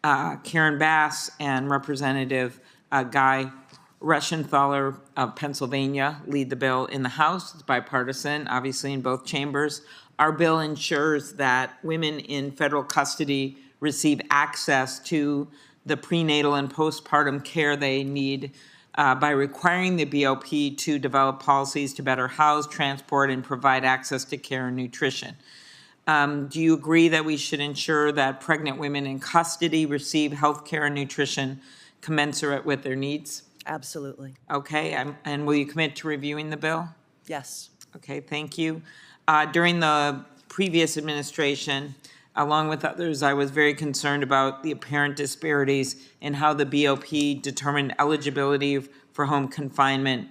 Karen Bass and Representative Guy Reschenthaler of Pennsylvania lead the bill in the House. It's bipartisan, obviously in both chambers. Our bill ensures that women in federal custody receive access to the prenatal and postpartum care they need by requiring the BOP to develop policies to better house, transport, and provide access to care and nutrition. Do you agree that we should ensure that pregnant women in custody receive health care and nutrition commensurate with their needs? Absolutely. Okay, and will you commit to reviewing the bill? Yes. Okay, thank you. During the previous administration, along with others, I was very concerned about the apparent disparities in how the BOP determined eligibility for home confinement,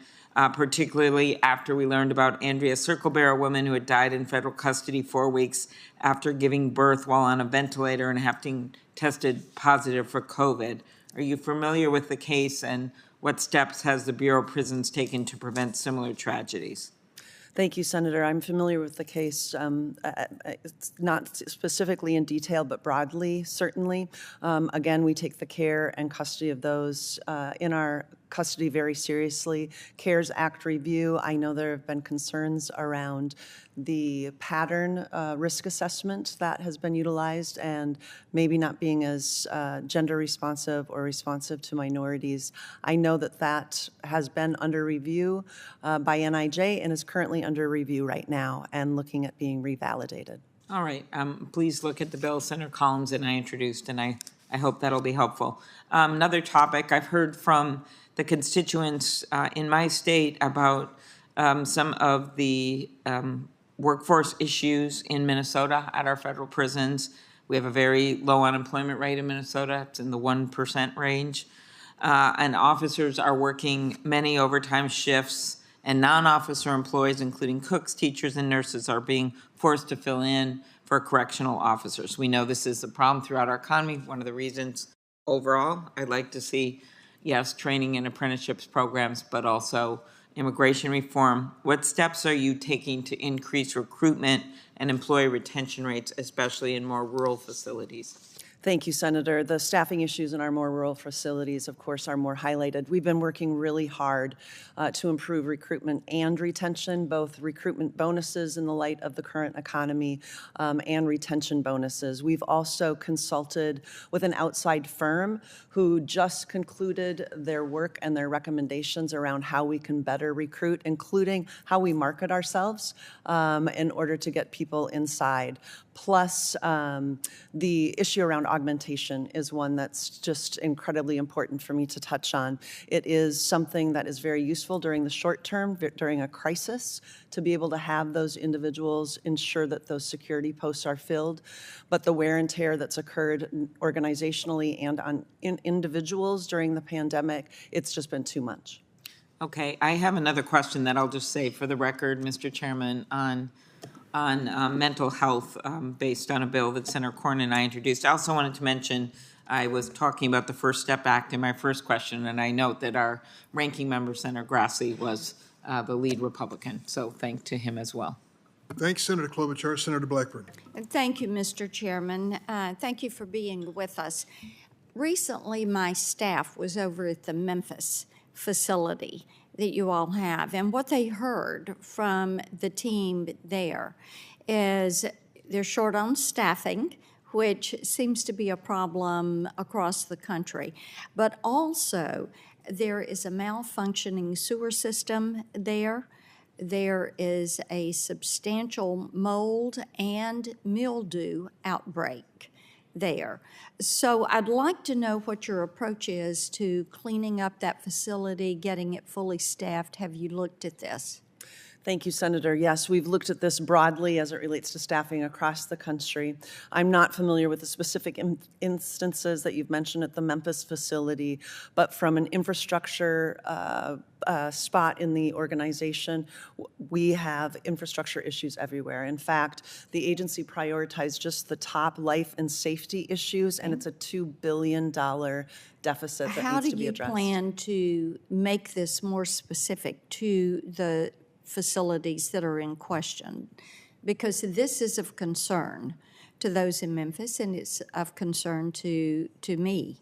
particularly after we learned about Andrea Circlebear, a woman who had died in federal custody 4 weeks after giving birth while on a ventilator and having tested positive for COVID. Are you familiar with the case, and what steps has the Bureau of Prisons taken to prevent similar tragedies? Thank you, Senator. I'm familiar with the case, it's not specifically in detail, but broadly, certainly. Again, we take the care and custody of those in our custody very seriously. CARES Act review, I know there have been concerns around the pattern risk assessment that has been utilized and maybe not being as gender responsive or responsive to minorities. I know that that has been under review by NIJ and is currently under review right now and looking at being revalidated. All right, please look at the bill Senator Collins and I introduced, and I hope that'll be helpful. Another topic, I've heard from the constituents in my state about some of the workforce issues in Minnesota at our federal prisons. We have a very low unemployment rate in Minnesota. It's in the 1% range. And officers are working many overtime shifts, and non-officer employees, including cooks, teachers, and nurses, are being forced to fill in for correctional officers. We know this is a problem throughout our economy. One of the reasons overall I'd like to see, yes, training and apprenticeships programs, but also immigration reform. What steps are you taking to increase recruitment and employee retention rates, especially in more rural facilities? Thank you, Senator. The staffing issues in our more rural facilities, of course, are more highlighted. We've been working really hard to improve recruitment and retention, both recruitment bonuses in the light of the current economy and retention bonuses. We've also consulted with an outside firm who just concluded their work and their recommendations around how we can better recruit, including how we market ourselves in order to get people inside. Plus, the issue around augmentation is one that's just incredibly important for me to touch on. It is something that is very useful during the short term, during a crisis, to be able to have those individuals ensure that those security posts are filled. But the wear and tear that's occurred organizationally and on individuals during the pandemic, it's just been too much. Okay, I have another question that I'll just say for the record, Mr. Chairman, on mental health based on a bill that Senator Cornyn and I introduced. I also wanted to mention, I was talking about the First Step Act in my first question, and I note that our ranking member, Senator Grassley, was the lead Republican. So thank to him as well. Thanks, Senator Klobuchar. Senator Blackburn. Thank you, Mr. Chairman. Thank you for being with us. Recently, my staff was over at the Memphis facility that you all have, and what they heard from the team there is they're short on staffing, which seems to be a problem across the country. But also, there is a malfunctioning sewer system there. There is a substantial mold and mildew outbreak there. So I'd like to know what your approach is to cleaning up that facility, getting it fully staffed. Have you looked at this? Thank you, Senator. Yes, we've looked at this broadly as it relates to staffing across the country. I'm not familiar with the specific instances that you've mentioned at the Memphis facility, but from an infrastructure spot in the organization, we have infrastructure issues everywhere. In fact, the agency prioritized just the top life and safety issues, and it's a $2 billion deficit that needs to be addressed. How do you plan to make this more specific to the facilities that are in question? Because this is of concern to those in Memphis, and it's of concern to me.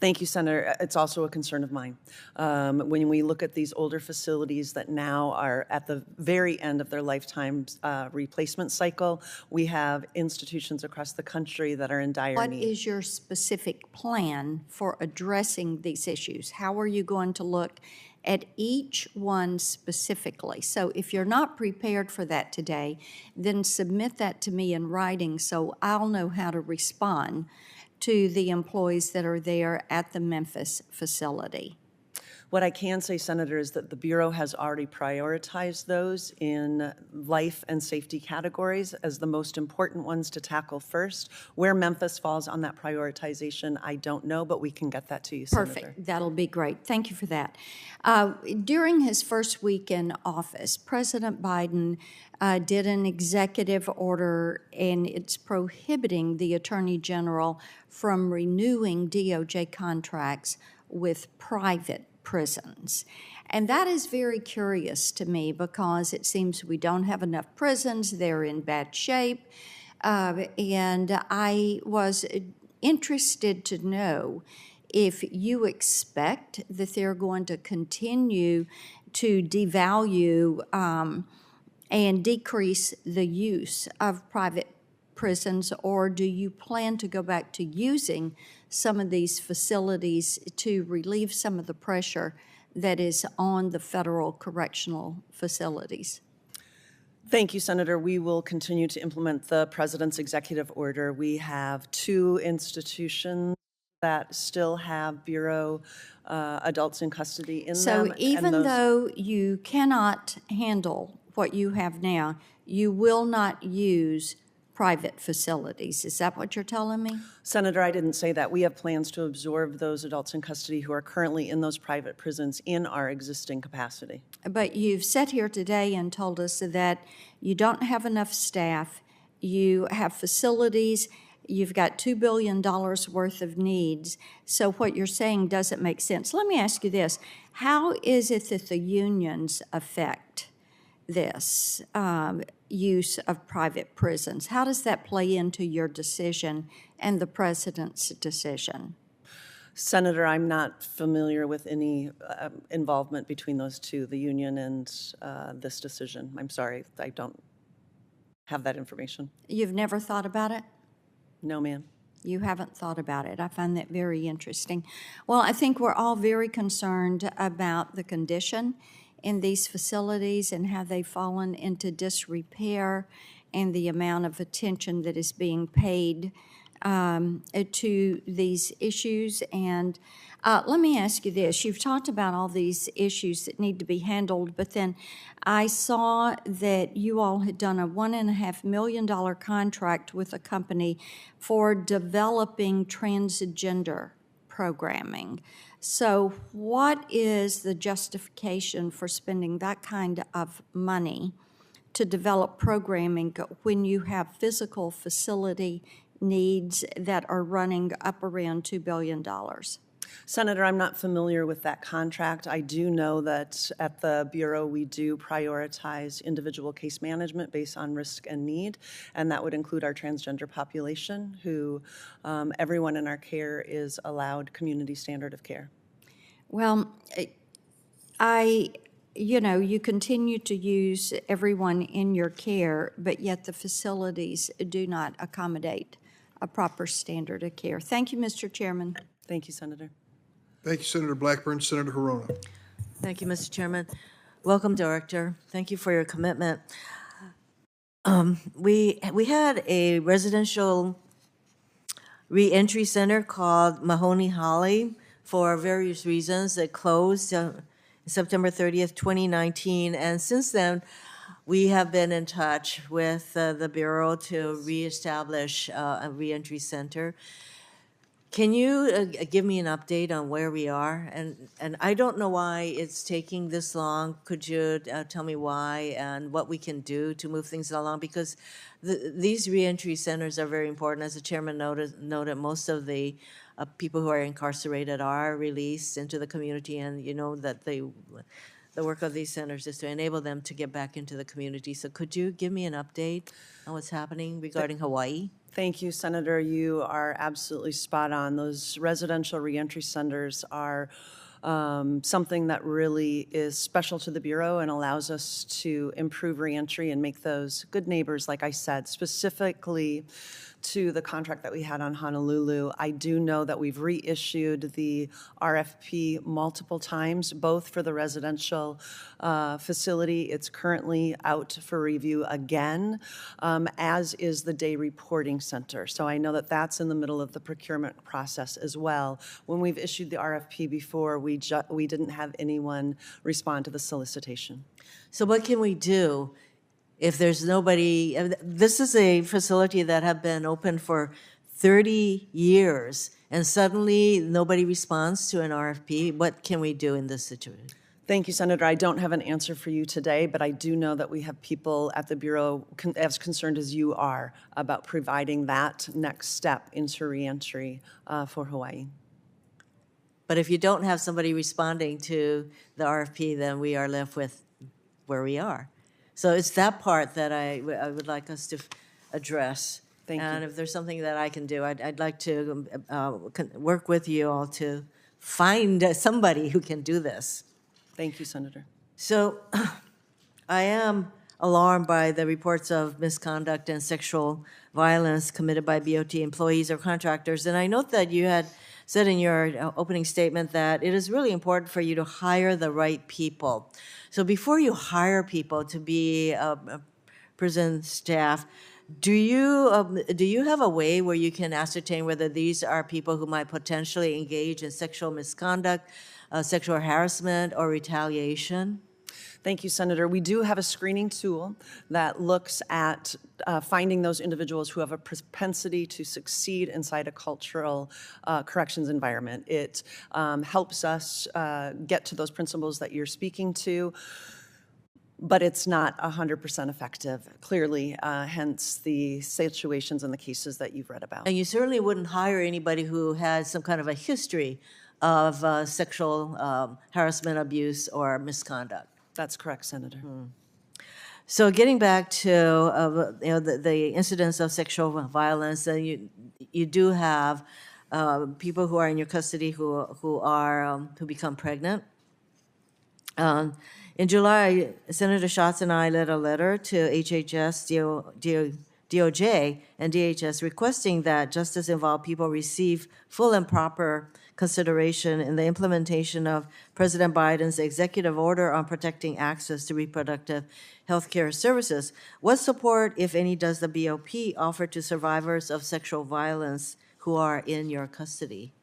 Thank you, Senator. It's also a concern of mine. When we look at these older facilities that now are at the very end of their lifetime replacement cycle, we have institutions across the country that are in dire What need. is your specific plan for addressing these issues? How are you going to look at each one specifically? So if you're not prepared for that today, then submit that to me in writing so I'll know how to respond to the employees that are there at the Memphis facility. What I can say, Senator, is that the Bureau has already prioritized those in life and safety categories as the most important ones to tackle first. Where Memphis falls on that prioritization, I don't know, but we can get that to you, Senator. Perfect. That'll be great. Thank you for that. During his first week in office, President Biden did an executive order, and it's prohibiting the Attorney General from renewing DOJ contracts with private prisons. And that is very curious to me because it seems we don't have enough prisons, they're in bad shape, and I was interested to know if you expect that they're going to continue to devalue and decrease the use of private prisons, or do you plan to go back to using some of these facilities to relieve some of the pressure that is on the federal correctional facilities? Thank you, Senator. We will continue to implement the President's executive order. We have 2 institutions that still have Bureau adults in custody in them. So even and those, though you cannot handle what you have now, you will not use private facilities. Is that what you're telling me? Senator, I didn't say that. We have plans to absorb those adults in custody who are currently in those private prisons in our existing capacity. But you've sat here today and told us that you don't have enough staff, you have facilities, you've got $2 billion worth of needs. So what you're saying doesn't make sense. Let me ask you this. How is it that the unions affect this use of private prisons? How does that play into your decision and the president's decision? Senator, I'm not familiar with any involvement between those two, the union and this decision. I'm sorry, I don't have that information. You've never thought about it? No, ma'am. You haven't thought about it. I find that very interesting. Well, I think we're all very concerned about the condition in these facilities and how they've fallen into disrepair and the amount of attention that is being paid to these issues. And let me ask you this. You've talked about all these issues that need to be handled, but then I saw that you all had done a $1.5 million contract with a company for developing transgender programming. So what is the justification for spending that kind of money to develop programming when you have physical facility needs that are running up around $2 billion? Senator, I'm not familiar with that contract. I do know that at the Bureau, we do prioritize individual case management based on risk and need, and that would include our transgender population, who everyone in our care is allowed community standard of care. Well, I you know, you continue to use everyone in your care, but yet the facilities do not accommodate a proper standard of care. Thank you, Mr. Chairman. Thank you, Senator. Thank you, Senator Blackburn. Senator Hirona. Thank you, Mr. Chairman. Welcome, Director. Thank you for your commitment. We had a residential reentry center called Mahoney Holly for various reasons. It closed September 30th, 2019, and since then, we have been in touch with the Bureau to reestablish a reentry center. Can you give me an update on where we are? And I don't know why it's taking this long. Could you tell me why and what we can do to move things along? Because these reentry centers are very important. As the chairman noted most of the people who are incarcerated are released into the community, and you know that the work of these centers is to enable them to get back into the community. So could you give me an update on what's happening regarding Hawaii? Thank you, Senator. You are absolutely spot on. Those residential reentry centers are something that really is special to the Bureau and allows us to improve reentry and make those good neighbors, like I said, specifically to the contract that we had on Honolulu. I do know that we've reissued the RFP multiple times, both for the residential facility. It's currently out for review again, as is the day reporting center. So I know that that's in the middle of the procurement process as well. When we've issued the RFP before, we didn't have anyone respond to the solicitation. So what can we do if there's nobody? This is a facility that have been open for 30 years, and suddenly nobody responds to an RFP. What can we do in this situation? Thank you, Senator. I don't have an answer for you today, but I do know that we have people at the Bureau as concerned as you are about providing that next step into reentry for Hawaii. But if you don't have somebody responding to the RFP, then we are left with where we are. So it's that part that I would like us to address. Thank you. And if there's something that I can do, I'd like to work with you all to find somebody who can do this. Thank you, Senator. So I am alarmed by the reports of misconduct and sexual violence committed by BOT employees or contractors. And I note that you had said in your opening statement that it is really important for you to hire the right people. So before you hire people to be prison staff, do you have a way where you can ascertain whether these are people who might potentially engage in sexual misconduct, sexual harassment, or retaliation? Thank you, Senator. We do have a screening tool that looks at finding those individuals who have a propensity to succeed inside a cultural corrections environment. It helps us get to those principles that you're speaking to, but it's not 100% effective, clearly, hence the situations and the cases that you've read about. And you certainly wouldn't hire anybody who has some kind of a history of sexual harassment, abuse, or misconduct. That's correct, Senator. So getting back to the incidents of sexual violence, you do have people who are in your custody who become pregnant. In July, Senator Schatz and I led a letter to HHS, DOJ, and DHS requesting that justice-involved people receive full and proper consideration in the implementation of President Biden's executive order on protecting access to reproductive health care services. What support, if any, does the BOP offer to survivors of sexual violence who are in your custody?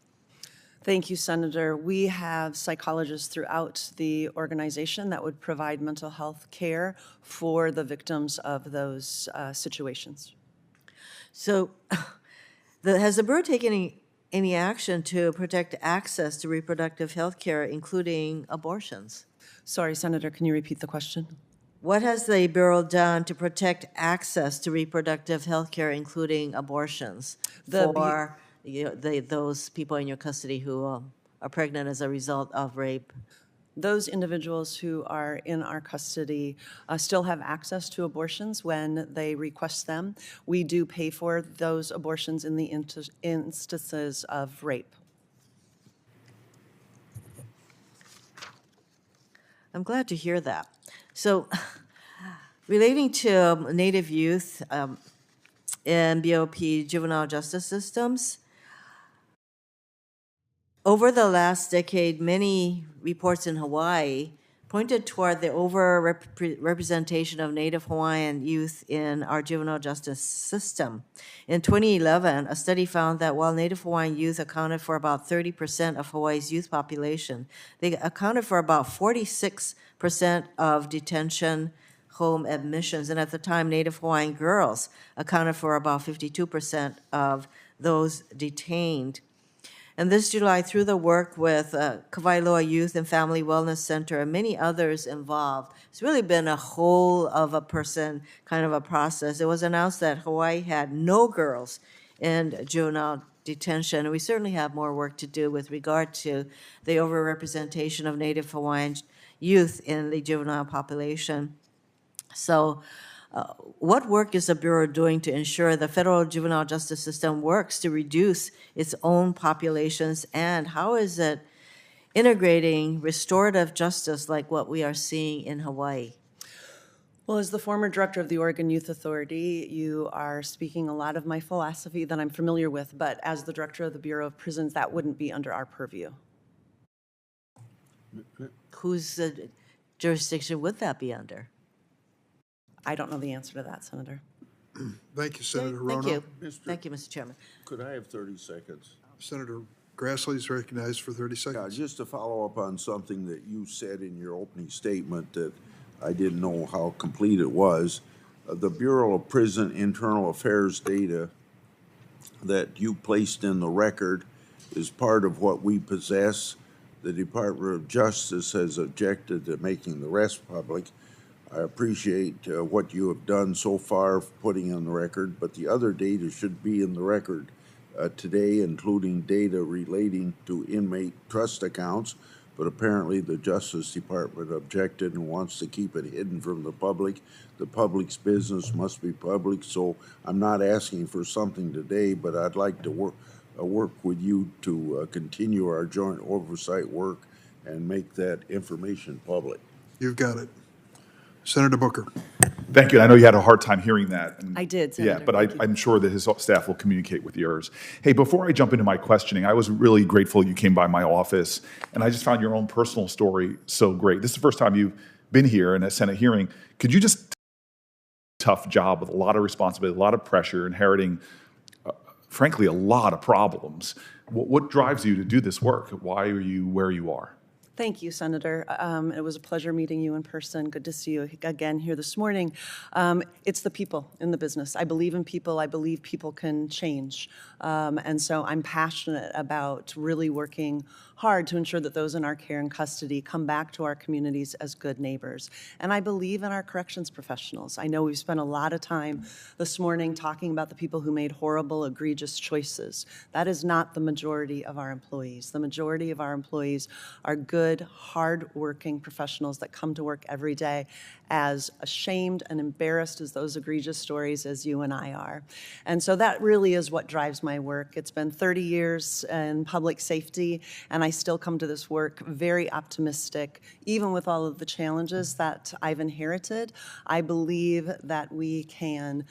Thank you, Senator. We have psychologists throughout the organization that would provide mental health care for the victims of those situations. So has the Bureau taken any action to protect access to reproductive health care, including abortions? Sorry, Senator, can you repeat the question? What has the Bureau done to protect access to reproductive health care, including abortions, for those people in your custody who are pregnant as a result of rape? Those individuals who are in our custody still have access to abortions when they request them. We do pay for those abortions in the instances of rape. I'm glad to hear that. So, relating to Native youth in BOP juvenile justice systems, over the last decade, many reports in Hawaii pointed toward the overrepresentation of Native Hawaiian youth in our juvenile justice system. In 2011, a study found that while Native Hawaiian youth accounted for about 30% of Hawaii's youth population, they accounted for about 46% of detention home admissions. And at the time, Native Hawaiian girls accounted for about 52% of those detained. And this July, through the work with Kawailoa Youth and Family Wellness Center and many others involved, it's really been a whole of a person kind of a process. It was announced that Hawaii had no girls in juvenile detention. And we certainly have more work to do with regard to the overrepresentation of Native Hawaiian youth in the juvenile population. So, what work is the Bureau doing to ensure the federal juvenile justice system works to reduce its own populations, and how is it integrating restorative justice like what we are seeing in Hawaii? Well, as the former director of the Oregon Youth Authority, you are speaking a lot of my philosophy that I'm familiar with, but as the director of the Bureau of Prisons, that wouldn't be under our purview. Whose jurisdiction would that be under? I don't know the answer to that, Senator. Thank you, Senator Thank Rono. you. Thank you, Mr. Chairman. Could I have 30 seconds? Senator Grassley is recognized for 30 Yeah, seconds. just to follow up on something that you said in your opening statement that I didn't know how complete it was. The Bureau of Prison Internal Affairs data that you placed in the record is part of what we possess. The Department of Justice has objected to making the rest public. I appreciate what you have done so far, putting on the record, but the other data should be in the record today, including data relating to inmate trust accounts, but apparently the Justice Department objected and wants to keep it hidden from the public. The public's business must be public, so I'm not asking for something today, but I'd like to work with you to continue our joint oversight work and make that information public. You've got it. Senator Booker. Thank you. I know you had a hard time hearing that. And I did, Yeah, Senator. but Thank you. I'm sure that his staff will communicate with yours. Hey, before I jump into my questioning, I was really grateful you came by my office, and I just found your own personal story so great. This is the first time you've been here in a Senate hearing. Could you just tough job with a lot of responsibility, a lot of pressure, inheriting, frankly, a lot of problems. What drives you to do this work? Why are you where you are? Thank you, Senator. It was a pleasure meeting you in person. Good to see you again here this morning. It's the people in the business. I believe in people. I believe people can change. And so I'm passionate about really working hard to ensure that those in our care and custody come back to our communities as good neighbors. And I believe in our corrections professionals. I know we've spent a lot of time this morning talking about the people who made horrible, egregious choices. That is not the majority of our employees. The majority of our employees are good, hard-working professionals that come to work every day as ashamed and embarrassed as those egregious stories as you and I are. And so that really is what drives my work. It's been 30 years in public safety, and I still come to this work very optimistic, even with all of the challenges that I've inherited. I believe that we can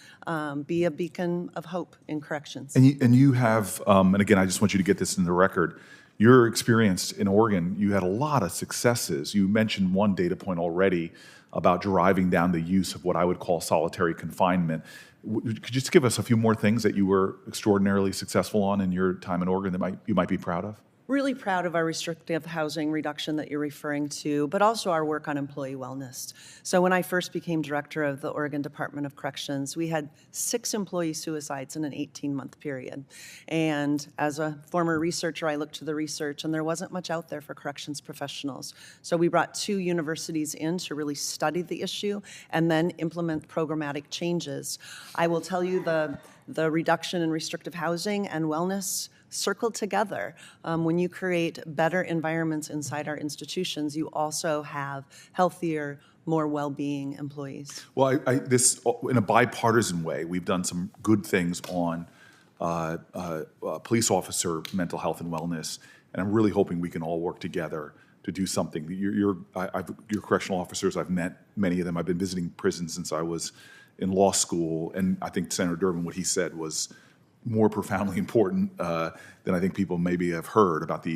be a beacon of hope in corrections. And you have, and again, I just want you to get this in the record, your experience in Oregon, you had a lot of successes. You mentioned one data point already about driving down the use of what I would call solitary confinement. Could you just give us a few more things that you were extraordinarily successful on in your time in Oregon that you might be proud of? Really proud of our restrictive housing reduction that you're referring to, but also our work on employee wellness. So when I first became director of the Oregon Department of Corrections, we had 6 employee suicides in an 18-month period. And as a former researcher, I looked to the research, and there wasn't much out there for corrections professionals. So we brought 2 universities in to really study the issue and then implement programmatic changes. I will tell you the reduction in restrictive housing and wellness circled together. When you create better environments inside our institutions, you also have healthier, more well-being employees. Well, this in a bipartisan way, we've done some good things on police officer mental health and wellness. And I'm really hoping we can all work together to do something. Your correctional officers, I've met many of them. I've been visiting prisons since I was in law school, and I think Senator Durbin, what he said was more profoundly important than I think people maybe have heard about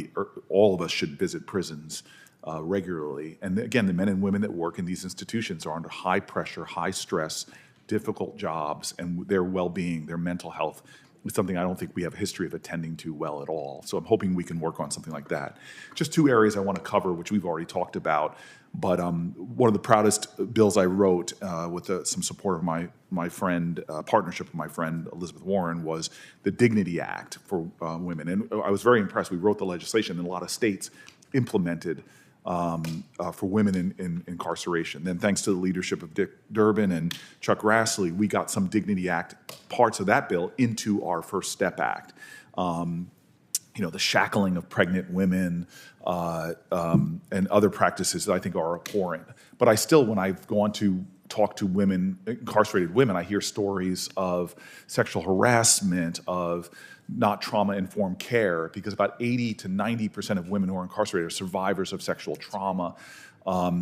all of us should visit prisons regularly. And again, the men and women that work in these institutions are under high pressure, high stress, difficult jobs, and their well-being, their mental health is something I don't think we have a history of attending to well at all. So I'm hoping we can work on something like that. Just two areas I want to cover, which we've already talked about, but one of the proudest bills I wrote with some support of my friend, partnership with my friend Elizabeth Warren, was the Dignity Act for women. And I was very impressed. We wrote the legislation and a lot of states implemented for women in incarceration. Then thanks to the leadership of Dick Durbin and Chuck Grassley, we got some Dignity Act parts of that bill into our First Step Act. The shackling of pregnant women and other practices that I think are abhorrent. But I still, when I've gone to talk to women, incarcerated women, I hear stories of sexual harassment, of not trauma-informed care, because about 80 to 90% of women who are incarcerated are survivors of sexual trauma.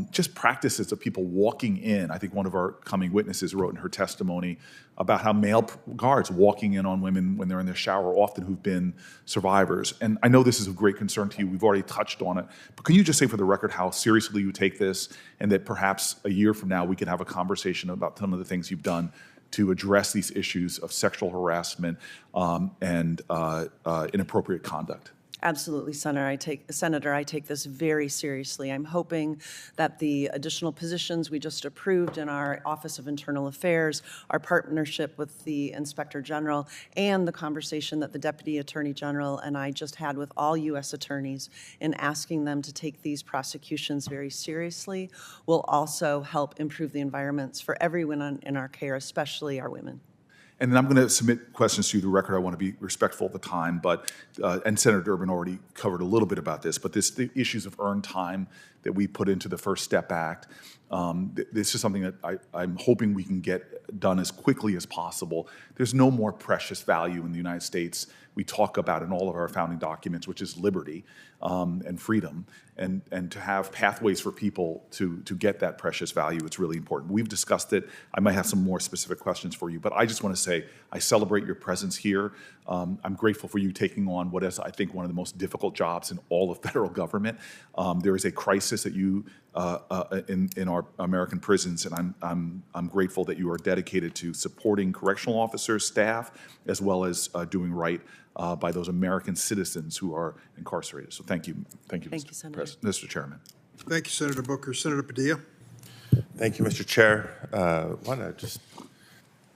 Just practices of people walking in. I think one of our coming witnesses wrote in her testimony about how male guards walking in on women when they're in their shower, often who've been survivors. And I know this is of great concern to you. We've already touched on it. But can you just say for the record how seriously you take this, and that perhaps a year from now we can have a conversation about some of the things you've done to address these issues of sexual harassment and inappropriate conduct? Absolutely, Senator. I take this very seriously. I'm hoping that the additional positions we just approved in our Office of Internal Affairs, our partnership with the Inspector General, and the conversation that the Deputy Attorney General and I just had with all U.S. attorneys in asking them to take these prosecutions very seriously will also help improve the environments for everyone in our care, especially our women. And then I'm going to submit questions to you. The record, I want to be respectful of the time, but and Senator Durbin already covered a little bit about this, but the issues of earned time that we put into the First Step Act, this is something that I'm hoping we can get done as quickly as possible. There's no more precious value in the United States we talk about in all of our founding documents, which is liberty and freedom, and to have pathways for people to get that precious value, it's really important. We've discussed it. I might have some more specific questions for you, but I just want to say I celebrate your presence here. I'm grateful for you taking on what is, I think, one of the most difficult jobs in all of federal government. There is a crisis that you in our American prisons, and I'm grateful that you are dedicated to supporting correctional officers, staff, as well as doing right by those American citizens who are incarcerated. So thank you, Mr. Chairman. Thank you, Senator Booker. Senator Padilla. Thank you, Mr. Chair. Want to just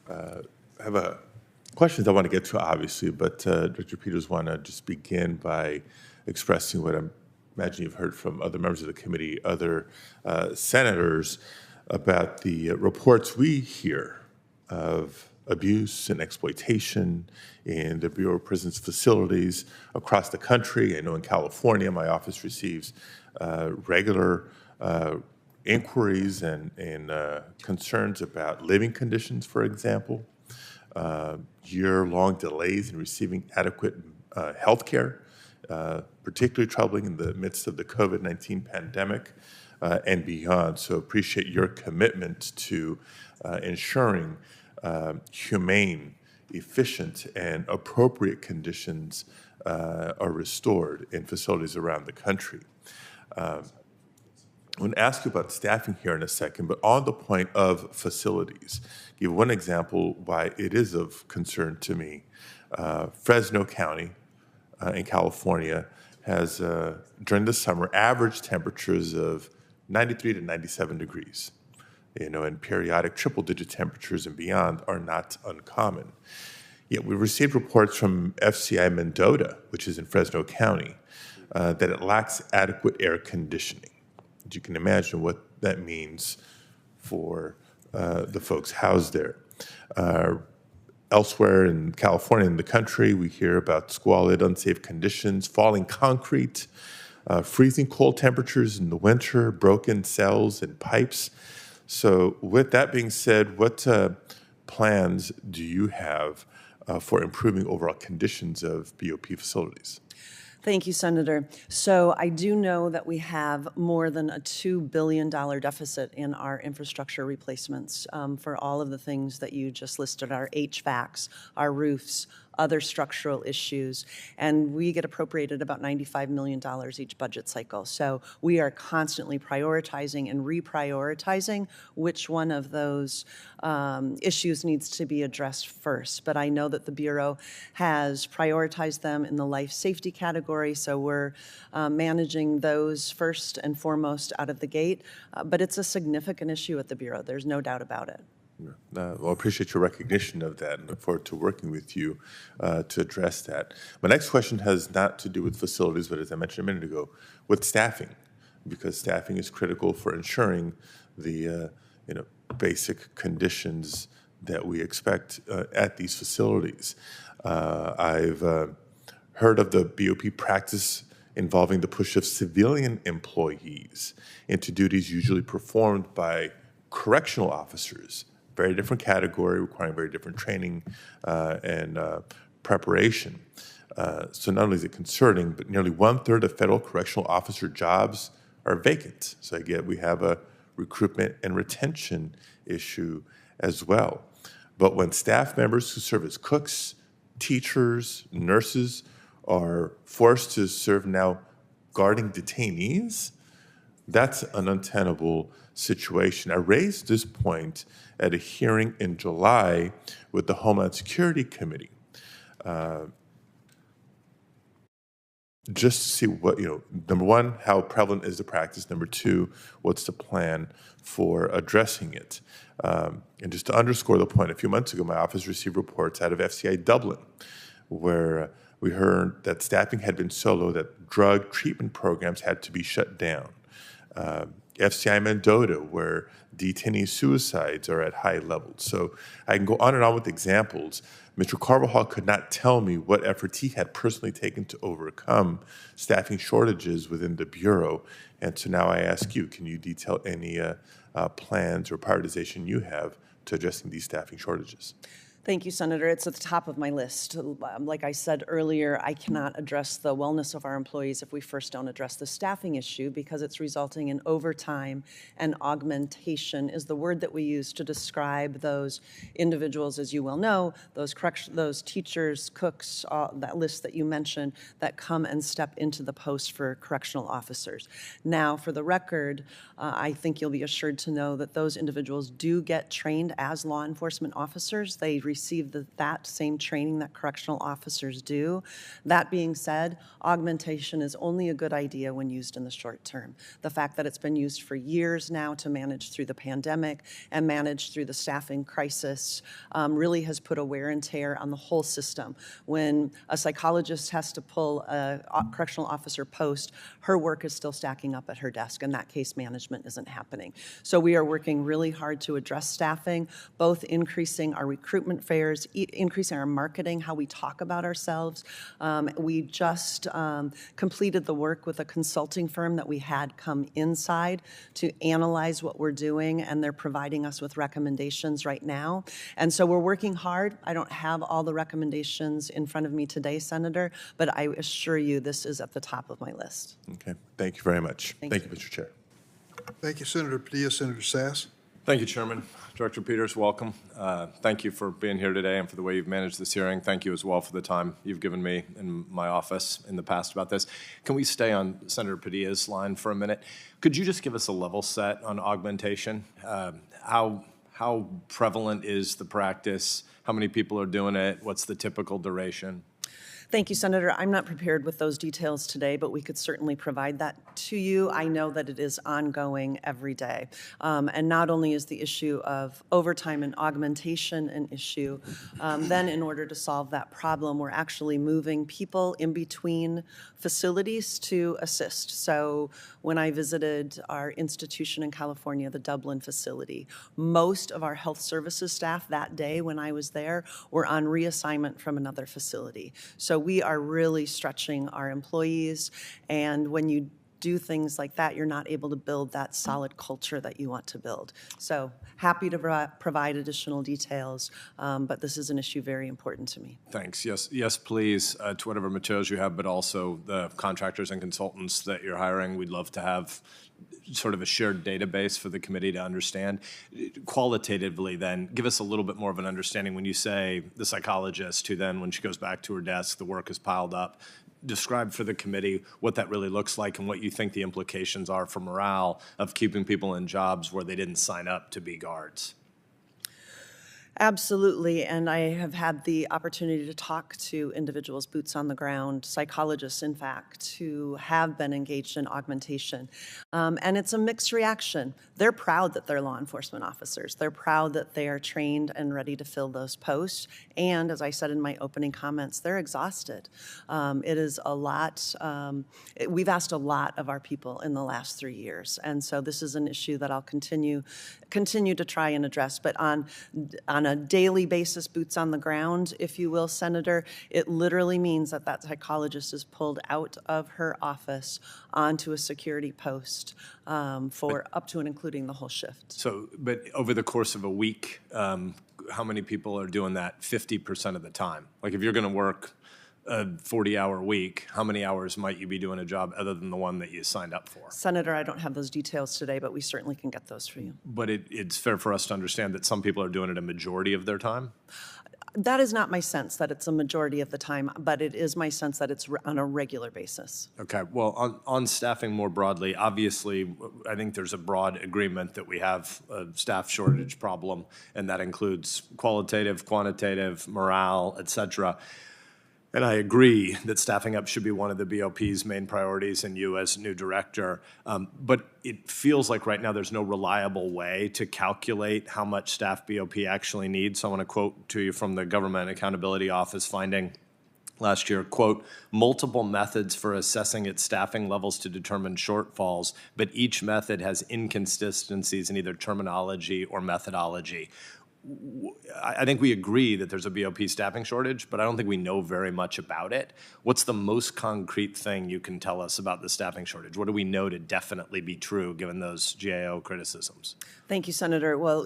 have a questions I want to get to, obviously, but Director Peters, want to just begin by expressing what I imagine you've heard from other members of the committee, other senators, about the reports we hear of abuse and exploitation in the Bureau of Prisons facilities across the country. I know in California, my office receives regular inquiries and concerns about living conditions, for example, year-long delays in receiving adequate health care, particularly troubling in the midst of the COVID-19 pandemic and beyond. So appreciate your commitment to ensuring humane, efficient, and appropriate conditions are restored in facilities around the country. I'm going to ask you about staffing here in a second, but on the point of facilities, give one example why it is of concern to me. Fresno County in California has, during the summer, average temperatures of 93 to 97 degrees. And periodic triple-digit temperatures and beyond are not uncommon. Yet we received reports from FCI Mendota, which is in Fresno County, that it lacks adequate air conditioning. You can imagine what that means for the folks housed there. Elsewhere in California and the country, we hear about squalid, unsafe conditions, falling concrete, freezing cold temperatures in the winter, broken cells and pipes. So with that being said, what plans do you have for improving overall conditions of BOP facilities? Thank you, Senator. So I do know that we have more than a $2 billion deficit in our infrastructure replacements for all of the things that you just listed, our HVACs, our roofs, other structural issues, and we get appropriated about $95 million each budget cycle. So we are constantly prioritizing and reprioritizing which one of those issues needs to be addressed first. But I know that the Bureau has prioritized them in the life safety category, so we're managing those first and foremost out of the gate. But it's a significant issue at the Bureau. There's no doubt about it. Well, I appreciate your recognition of that and look forward to working with you to address that. My next question has not to do with facilities, but as I mentioned a minute ago, with staffing, because staffing is critical for ensuring the basic conditions that we expect at these facilities. I've heard of the BOP practice involving the push of civilian employees into duties usually performed by correctional officers. Very different category, requiring very different training and preparation. So not only is it concerning, but nearly 1/3 of federal correctional officer jobs are vacant. So again, we have a recruitment and retention issue as well. But when staff members who serve as cooks, teachers, nurses are forced to serve now guarding detainees, that's an untenable situation. I raised this point at a hearing in July with the Homeland Security Committee, just to see what, number one, how prevalent is the practice? Number two, what's the plan for addressing it? And just to underscore the point, a few months ago, my office received reports out of FCI Dublin, where we heard that staffing had been so low that drug treatment programs had to be shut down. FCI Mendota, where detainee suicides are at high levels. So I can go on and on with examples. Mr. Carvajal could not tell me what efforts he had personally taken to overcome staffing shortages within the Bureau. And so now I ask you, can you detail any plans or prioritization you have to addressing these staffing shortages? Thank you, Senator. It's at the top of my list. Like I said earlier, I cannot address the wellness of our employees if we first don't address the staffing issue, because it's resulting in overtime, and augmentation is the word that we use to describe those individuals, as you well know, those teachers, cooks, that list that you mentioned, that come and step into the post for correctional officers. Now, for the record, I think you'll be assured to know that those individuals do get trained as law enforcement officers. They receive that same training that correctional officers do. That being said, augmentation is only a good idea when used in the short term. The fact that it's been used for years now to manage through the pandemic and manage through the staffing crisis really has put a wear and tear on the whole system. When a psychologist has to pull a correctional officer post, her work is still stacking up at her desk, and that case management isn't happening. So we are working really hard to address staffing, both increasing our recruitment fairs, increasing our marketing, how we talk about ourselves. We just completed the work with a consulting firm that we had come inside to analyze what we're doing, and they're providing us with recommendations right now. And so we're working hard. I don't have all the recommendations in front of me today, Senator, but I assure you this is at the top of my list. Okay, thank you very much. Thank Thank you, Mr. Chair. Thank you, Senator Padilla. Senator Sass. Thank you, Chairman. Director Peters, welcome. Thank you for being here today and for the way you've managed this hearing. Thank you as well for the time you've given me in my office in the past about this. Can we stay on Senator Padilla's line for a minute? Could you just give us a level set on augmentation? How prevalent is the practice? How many people are doing it? What's the typical duration? Thank you, Senator. I'm not prepared with those details today, but we could certainly provide that to you. I know that it is ongoing every day. And not only is the issue of overtime and augmentation an issue, then in order to solve that problem, we're actually moving people in between facilities to assist. So when I visited our institution in California, the Dublin facility, most of our health services staff that day when I was there were on reassignment from another facility. So we are really stretching our employees, and when you do things like that, you're not able to build that solid culture that you want to build. So happy to provide additional details, but this is an issue very important to me. Thanks. Yes, please, to whatever materials you have, but also the contractors and consultants that you're hiring. We'd love to have sort of a shared database for the committee to understand. Qualitatively, then, give us a little bit more of an understanding when you say the psychologist who then, when she goes back to her desk, the work is piled up. Describe for the committee what that really looks like and what you think the implications are for morale of keeping people in jobs where they didn't sign up to be guards. Absolutely, and I have had the opportunity to talk to individuals, boots on the ground, psychologists, in fact, who have been engaged in augmentation. And it's a mixed reaction. They're proud that they're law enforcement officers. They're proud that they are trained and ready to fill those posts. And as I said in my opening comments, they're exhausted. It is a lot. We've asked a lot of our people in the last 3 years. And so this is an issue that I'll continue to try and address. But on a daily basis, boots on the ground, if you will, Senator, it literally means that that psychologist is pulled out of her office onto a security post for up to and including the whole shift. So, but over the course of a week, how many people are doing that 50% of the time? Like if you're going to work a 40-hour week, how many hours might you be doing a job other than the one that you signed up for? Senator, I don't have those details today, but we certainly can get those for you. But it's fair for us to understand that some people are doing it a majority of their time? That is not my sense that it's a majority of the time, but it is my sense that it's on a regular basis. Okay. Well, on staffing more broadly, obviously, I think there's a broad agreement that we have a staff shortage problem, and that includes qualitative, quantitative, morale, et cetera. And I agree that staffing up should be one of the BOP's main priorities and you as new director. But it feels like right now there's no reliable way to calculate how much staff BOP actually needs. So I want to quote to you from the Government Accountability Office finding last year, quote, multiple methods for assessing its staffing levels to determine shortfalls, but each method has inconsistencies in either terminology or methodology. I think we agree that there's a BOP staffing shortage, but I don't think we know very much about it. What's the most concrete thing you can tell us about the staffing shortage? What do we know to definitely be true given those GAO criticisms? Thank you, Senator. Well,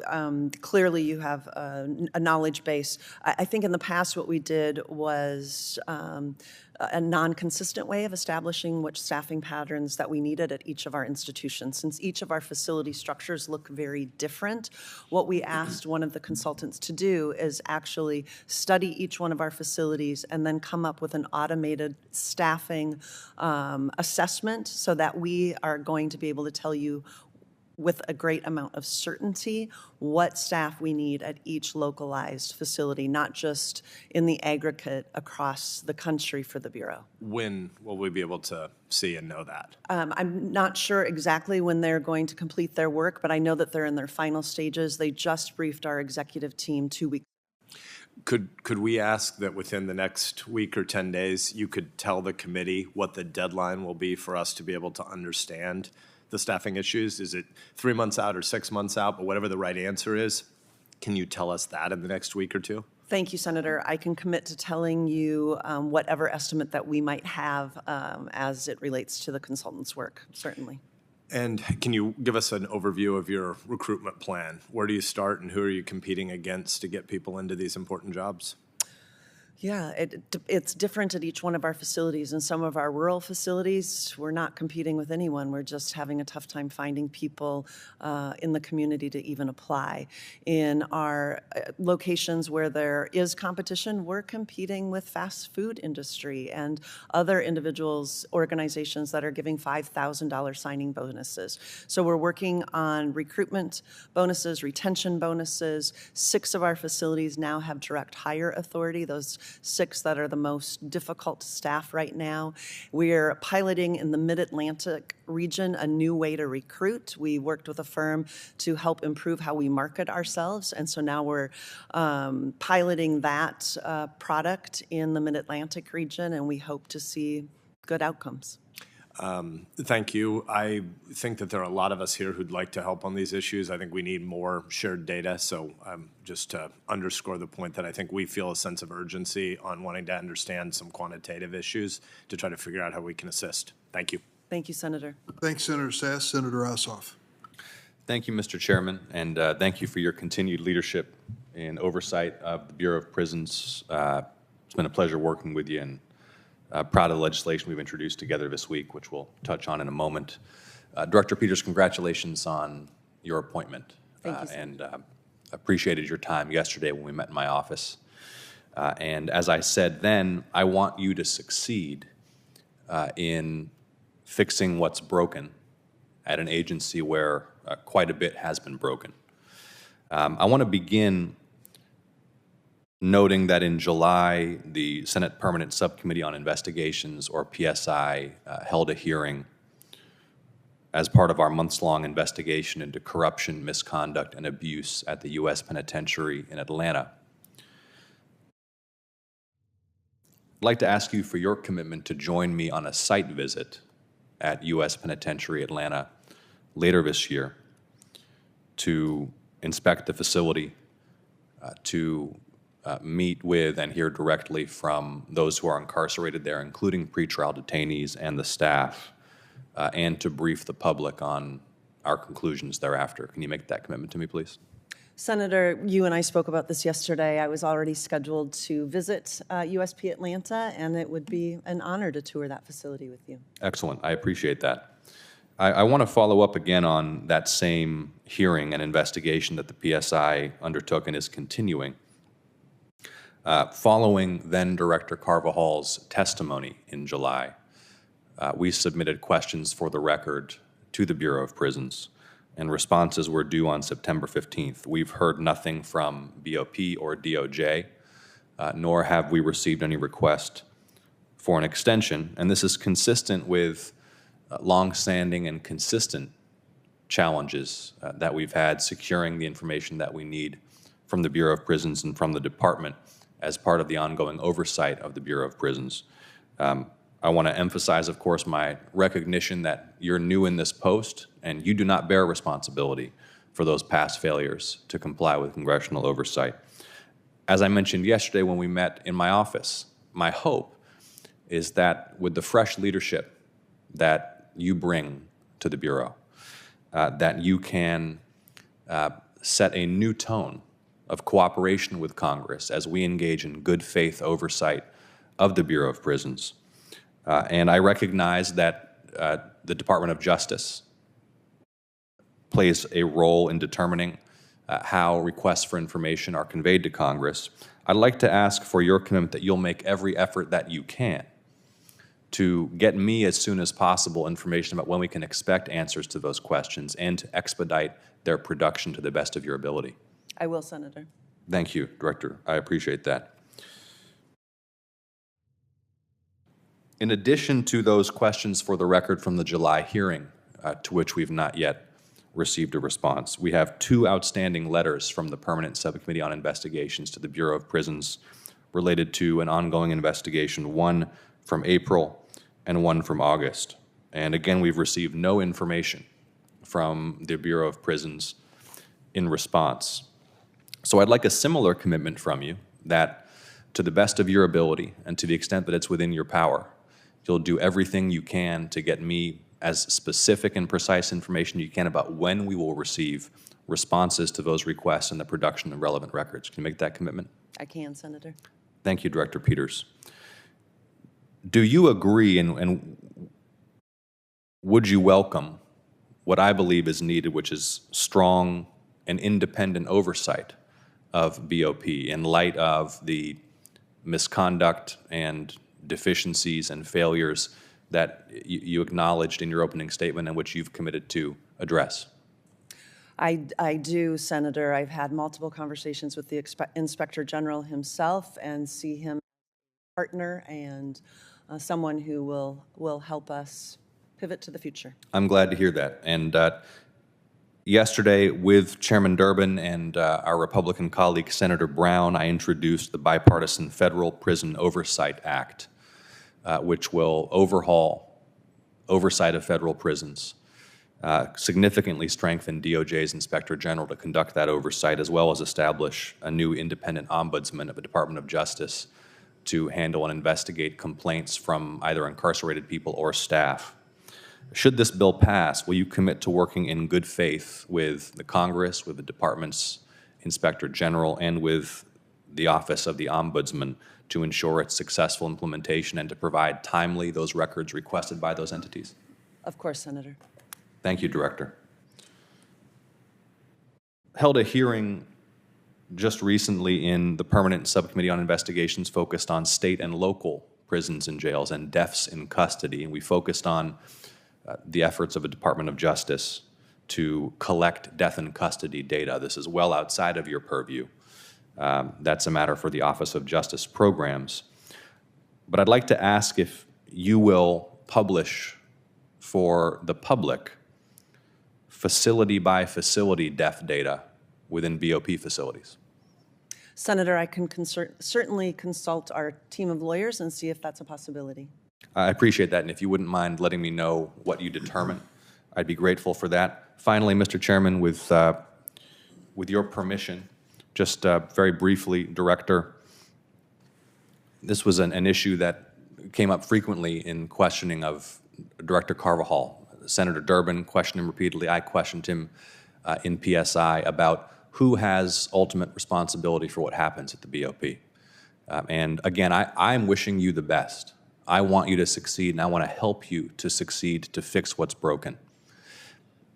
clearly you have a knowledge base. I think in the past what we did was a non-consistent way of establishing which staffing patterns that we needed at each of our institutions. Since each of our facility structures look very different, what we asked one of the consultants to do is actually study each one of our facilities and then come up with an automated staffing assessment so that we are going to be able to tell you with a great amount of certainty what staff we need at each localized facility, not just in the aggregate across the country for the Bureau. When will we be able to see and know that? I'm not sure exactly when they're going to complete their work, but I know that they're in their final stages. They just briefed our executive team 2 weeks. Could we ask that within the next week or 10 days, you could tell the committee what the deadline will be for us to be able to understand the staffing issues? Is it 3 months out or 6 months out? But whatever the right answer is, can you tell us that in the next week or two? Thank you, Senator. I can commit to telling you whatever estimate that we might have as it relates to the consultant's work, certainly. And can you give us an overview of your recruitment plan? Where do you start and who are you competing against to get people into these important jobs? Yeah, it's different at each one of our facilities. In some of our rural facilities, we're not competing with anyone. We're just having a tough time finding people in the community to even apply. In our locations where there is competition, we're competing with fast food industry and other individuals, organizations that are giving $5,000 signing bonuses. So we're working on recruitment bonuses, retention bonuses. 6 of our facilities now have direct hire authority. Those 6 that are the most difficult to staff right now. We're piloting in the Mid-Atlantic region a new way to recruit. We worked with a firm to help improve how we market ourselves, and so now we're piloting that product in the Mid-Atlantic region, and we hope to see good outcomes. Thank you. I think that there are a lot of us here who'd like to help on these issues. I think we need more shared data. So just to underscore the point that I think we feel a sense of urgency on wanting to understand some quantitative issues to try to figure out how we can assist. Thank you. Thank you, Senator. Thanks, Senator Sass. Senator Ossoff. Thank you, Mr. Chairman, and thank you for your continued leadership and oversight of the Bureau of Prisons. It's been a pleasure working with you, and proud of the legislation we've introduced together this week, which we'll touch on in a moment. Director Peters, congratulations on your appointment. Thank you, sir. And appreciated your time yesterday when we met in my office. And as I said then, I want you to succeed in fixing what's broken at an agency where quite a bit has been broken. I want to begin noting that in July, the Senate Permanent Subcommittee on Investigations, or PSI, held a hearing as part of our months-long investigation into corruption, misconduct, and abuse at the U.S. Penitentiary in Atlanta. I'd like to ask you for your commitment to join me on a site visit at U.S. Penitentiary Atlanta later this year to inspect the facility, to meet with and hear directly from those who are incarcerated there, including pretrial detainees and the staff, and to brief the public on our conclusions thereafter. Can you make that commitment to me, please? Senator, you and I spoke about this yesterday. I was already scheduled to visit USP Atlanta, and it would be an honor to tour that facility with you. Excellent. I appreciate that. I want to follow up again on that same hearing and investigation that the PSI undertook and is continuing. Following then Director Carvajal's testimony in July, we submitted questions for the record to the Bureau of Prisons, and responses were due on September 15th. We've heard nothing from BOP or DOJ, nor have we received any request for an extension, and this is consistent with long-standing and consistent challenges that we've had securing the information that we need from the Bureau of Prisons and from the department as part of the ongoing oversight of the Bureau of Prisons. I want to emphasize, of course, my recognition that you're new in this post and you do not bear responsibility for those past failures to comply with congressional oversight. As I mentioned yesterday when we met in my office, my hope is that with the fresh leadership that you bring to the Bureau, that you can set a new tone of cooperation with Congress as we engage in good faith oversight of the Bureau of Prisons. And I recognize that the Department of Justice plays a role in determining how requests for information are conveyed to Congress. I'd like to ask for your commitment that you'll make every effort that you can to get me as soon as possible information about when we can expect answers to those questions and to expedite their production to the best of your ability. I will, Senator. Thank you, Director. I appreciate that. In addition to those questions for the record from the July hearing, to which we've not yet received a response, we have two outstanding letters from the Permanent Subcommittee on Investigations to the Bureau of Prisons related to an ongoing investigation, one from April and one from August. And again, we've received no information from the Bureau of Prisons in response. So I'd like a similar commitment from you that to the best of your ability and to the extent that it's within your power, you'll do everything you can to get me as specific and precise information you can about when we will receive responses to those requests and the production of relevant records. Can you make that commitment? I can, Senator. Thank you, Director Peters. Do you agree and would you welcome what I believe is needed, which is strong and independent oversight of BOP in light of the misconduct and deficiencies and failures that you acknowledged in your opening statement and which you've committed to address? I do, Senator. I've had multiple conversations with the Inspector General himself and see him as a partner and someone who will help us pivot to the future. I'm glad to hear that. And yesterday, with Chairman Durbin and our Republican colleague, Senator Brown, I introduced the Bipartisan Federal Prison Oversight Act, which will overhaul oversight of federal prisons, significantly strengthen DOJ's Inspector General to conduct that oversight, as well as establish a new independent ombudsman of the Department of Justice to handle and investigate complaints from either incarcerated people or staff. Should this bill pass, will you commit to working in good faith with the Congress, with the department's Inspector General, and with the Office of the Ombudsman to ensure its successful implementation and to provide timely those records requested by those entities? Of course, Senator. Thank you, Director. Held a hearing just recently in the Permanent Subcommittee on Investigations focused on state and local prisons and jails and deaths in custody. And we focused on the efforts of the Department of Justice to collect death in custody data. This is well outside of your purview. That's a matter for the Office of Justice Programs. But I'd like to ask if you will publish for the public facility-by-facility death data within BOP facilities. Senator, I can certainly consult our team of lawyers and see if that's a possibility. I appreciate that, and if you wouldn't mind letting me know what you determine, I'd be grateful for that. Finally, Mr. Chairman, with your permission, just very briefly, Director, this was an issue that came up frequently in questioning of Director Carvajal. Senator Durbin questioned him repeatedly. I questioned him in PSI about who has ultimate responsibility for what happens at the BOP. And again, I'm wishing you the best. I want you to succeed, and I want to help you to succeed to fix what's broken.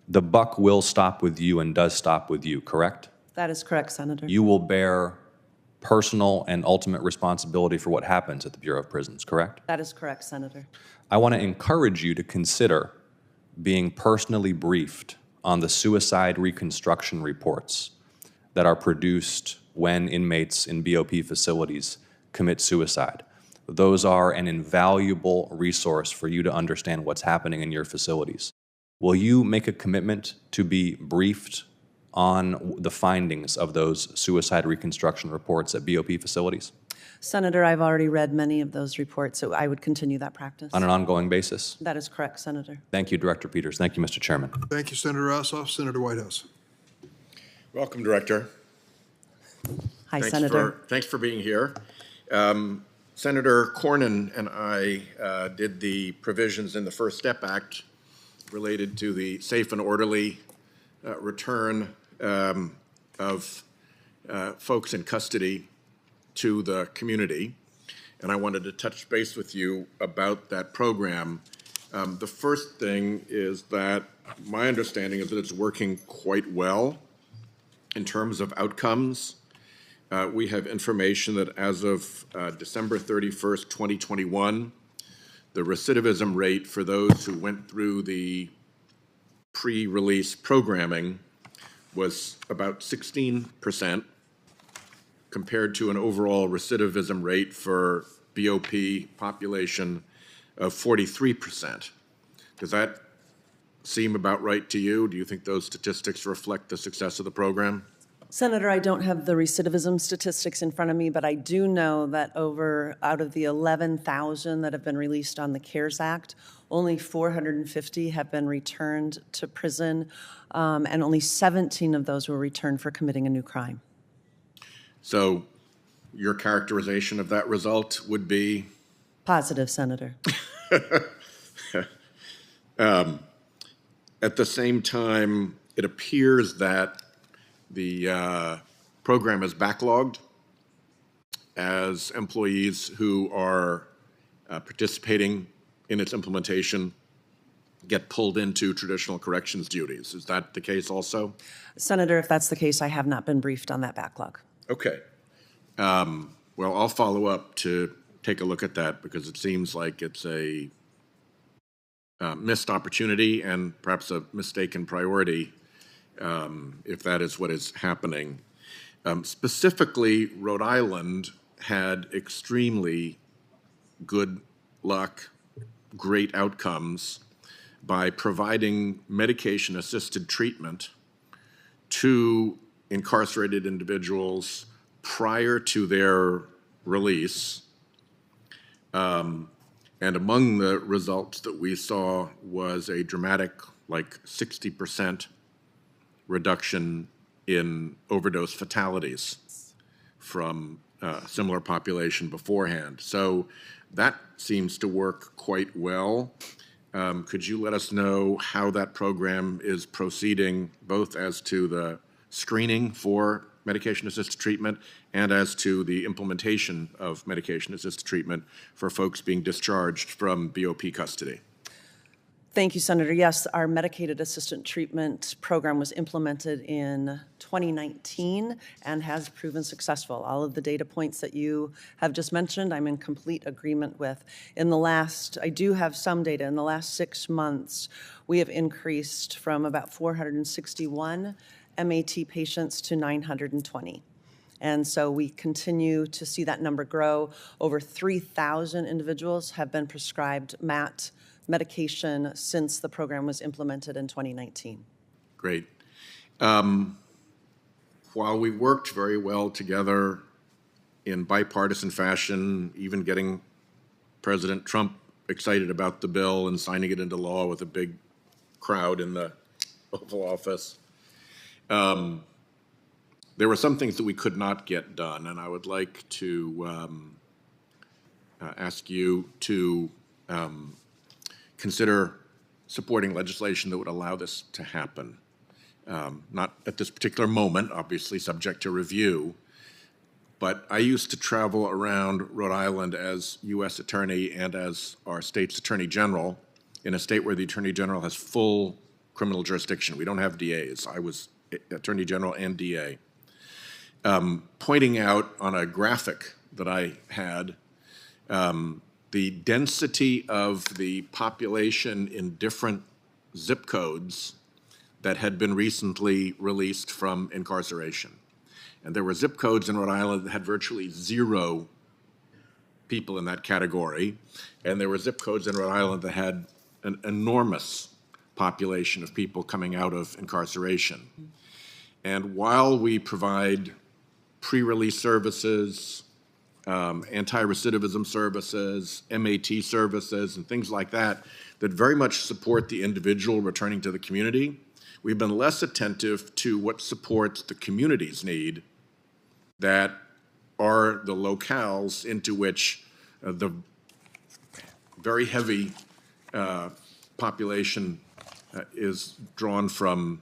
The buck will stop with you and does stop with you, correct? That is correct, Senator. You will bear personal and ultimate responsibility for what happens at the Bureau of Prisons, correct? That is correct, Senator. I want to encourage you to consider being personally briefed on the suicide reconstruction reports that are produced when inmates in BOP facilities commit suicide. Those are an invaluable resource for you to understand what's happening in your facilities. Will you make a commitment to be briefed on the findings of those suicide reconstruction reports at BOP facilities? Senator, I've already read many of those reports, so I would continue that practice. On an ongoing basis? That is correct, Senator. Thank you, Director Peters. Thank you, Mr. Chairman. Thank you, Senator Ossoff. Senator Whitehouse. Welcome, Director. Hi, Senator. Thanks for being here. Senator Cornyn and I did the provisions in the First Step Act related to the safe and orderly return of folks in custody to the community, and I wanted to touch base with you about that program. The first thing is that my understanding is that it's working quite well in terms of outcomes. We have information that as of December 31st, 2021, the recidivism rate for those who went through the pre-release programming was about 16%, compared to an overall recidivism rate for BOP population of 43%. Does that seem about right to you? Do you think those statistics reflect the success of the program? Senator, I don't have the recidivism statistics in front of me, but I do know that out of the 11,000 that have been released on the CARES Act, only 450 have been returned to prison, and only 17 of those were returned for committing a new crime. So your characterization of that result would be? Positive, Senator. At the same time, it appears that the program is backlogged as employees who are participating in its implementation get pulled into traditional corrections duties. Is that the case also? Senator, if that's the case, I have not been briefed on that backlog. Okay. Well, I'll follow up to take a look at that because it seems like it's a missed opportunity and perhaps a mistaken priority if that is what is happening. Specifically, Rhode Island had extremely good luck, great outcomes by providing medication-assisted treatment to incarcerated individuals prior to their release. And among the results that we saw was a dramatic, like 60% reduction in overdose fatalities from a similar population beforehand. So that seems to work quite well. Could you let us know how that program is proceeding, both as to the screening for medication-assisted treatment and as to the implementation of medication-assisted treatment for folks being discharged from BOP custody? Thank you, Senator. Yes, our medicated assistant treatment program was implemented in 2019 and has proven successful. All of the data points that you have just mentioned, I'm in complete agreement with. I do have some data. In the last 6 months, we have increased from about 461 MAT patients to 920. And so we continue to see that number grow. Over 3,000 individuals have been prescribed MAT medication since the program was implemented in 2019. Great. While we worked very well together in bipartisan fashion, even getting President Trump excited about the bill and signing it into law with a big crowd in the Oval Office, there were some things that we could not get done, and I would like to ask you to consider supporting legislation that would allow this to happen. Not at this particular moment, obviously subject to review, but I used to travel around Rhode Island as U.S. Attorney and as our state's Attorney General in a state where the Attorney General has full criminal jurisdiction. We don't have DAs. I was Attorney General and DA. Pointing out on a graphic that I had the density of the population in different zip codes that had been recently released from incarceration. And there were zip codes in Rhode Island that had virtually 0 people in that category. And there were zip codes in Rhode Island that had an enormous population of people coming out of incarceration. And while we provide pre-release services, anti-recidivism services, MAT services, and things like that, that very much support the individual returning to the community, we've been less attentive to what supports the community's need that are the locales into which the very heavy population is drawn from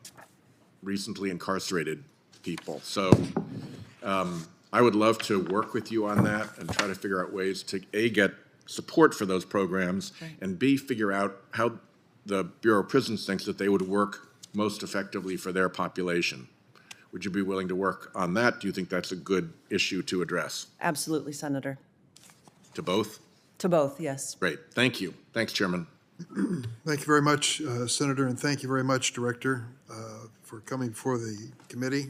recently incarcerated people. So I would love to work with you on that and try to figure out ways to, A, get support for those programs, and B, figure out how the Bureau of Prisons thinks that they would work most effectively for their population. Would you be willing to work on that? Do you think that's a good issue to address? Absolutely, Senator. To both? To both, yes. Great. Thank you. Thanks, Chairman. Thank you very much, Senator, and thank you very much, Director, for coming before the committee.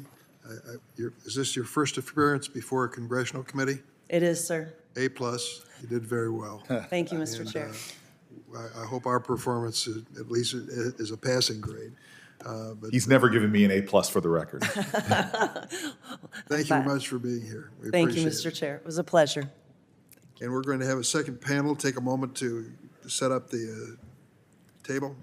Is this your first appearance before a congressional committee? It is, sir. A+. You did very well. Thank you, Mr. Chair. I hope our performance at least is a passing grade. But He's never given me an A+ for the record. thank you very much for being here. We Thank you, appreciate Mr. Chair. It was a pleasure. And we're going to have a second panel. Take a moment to set up the table.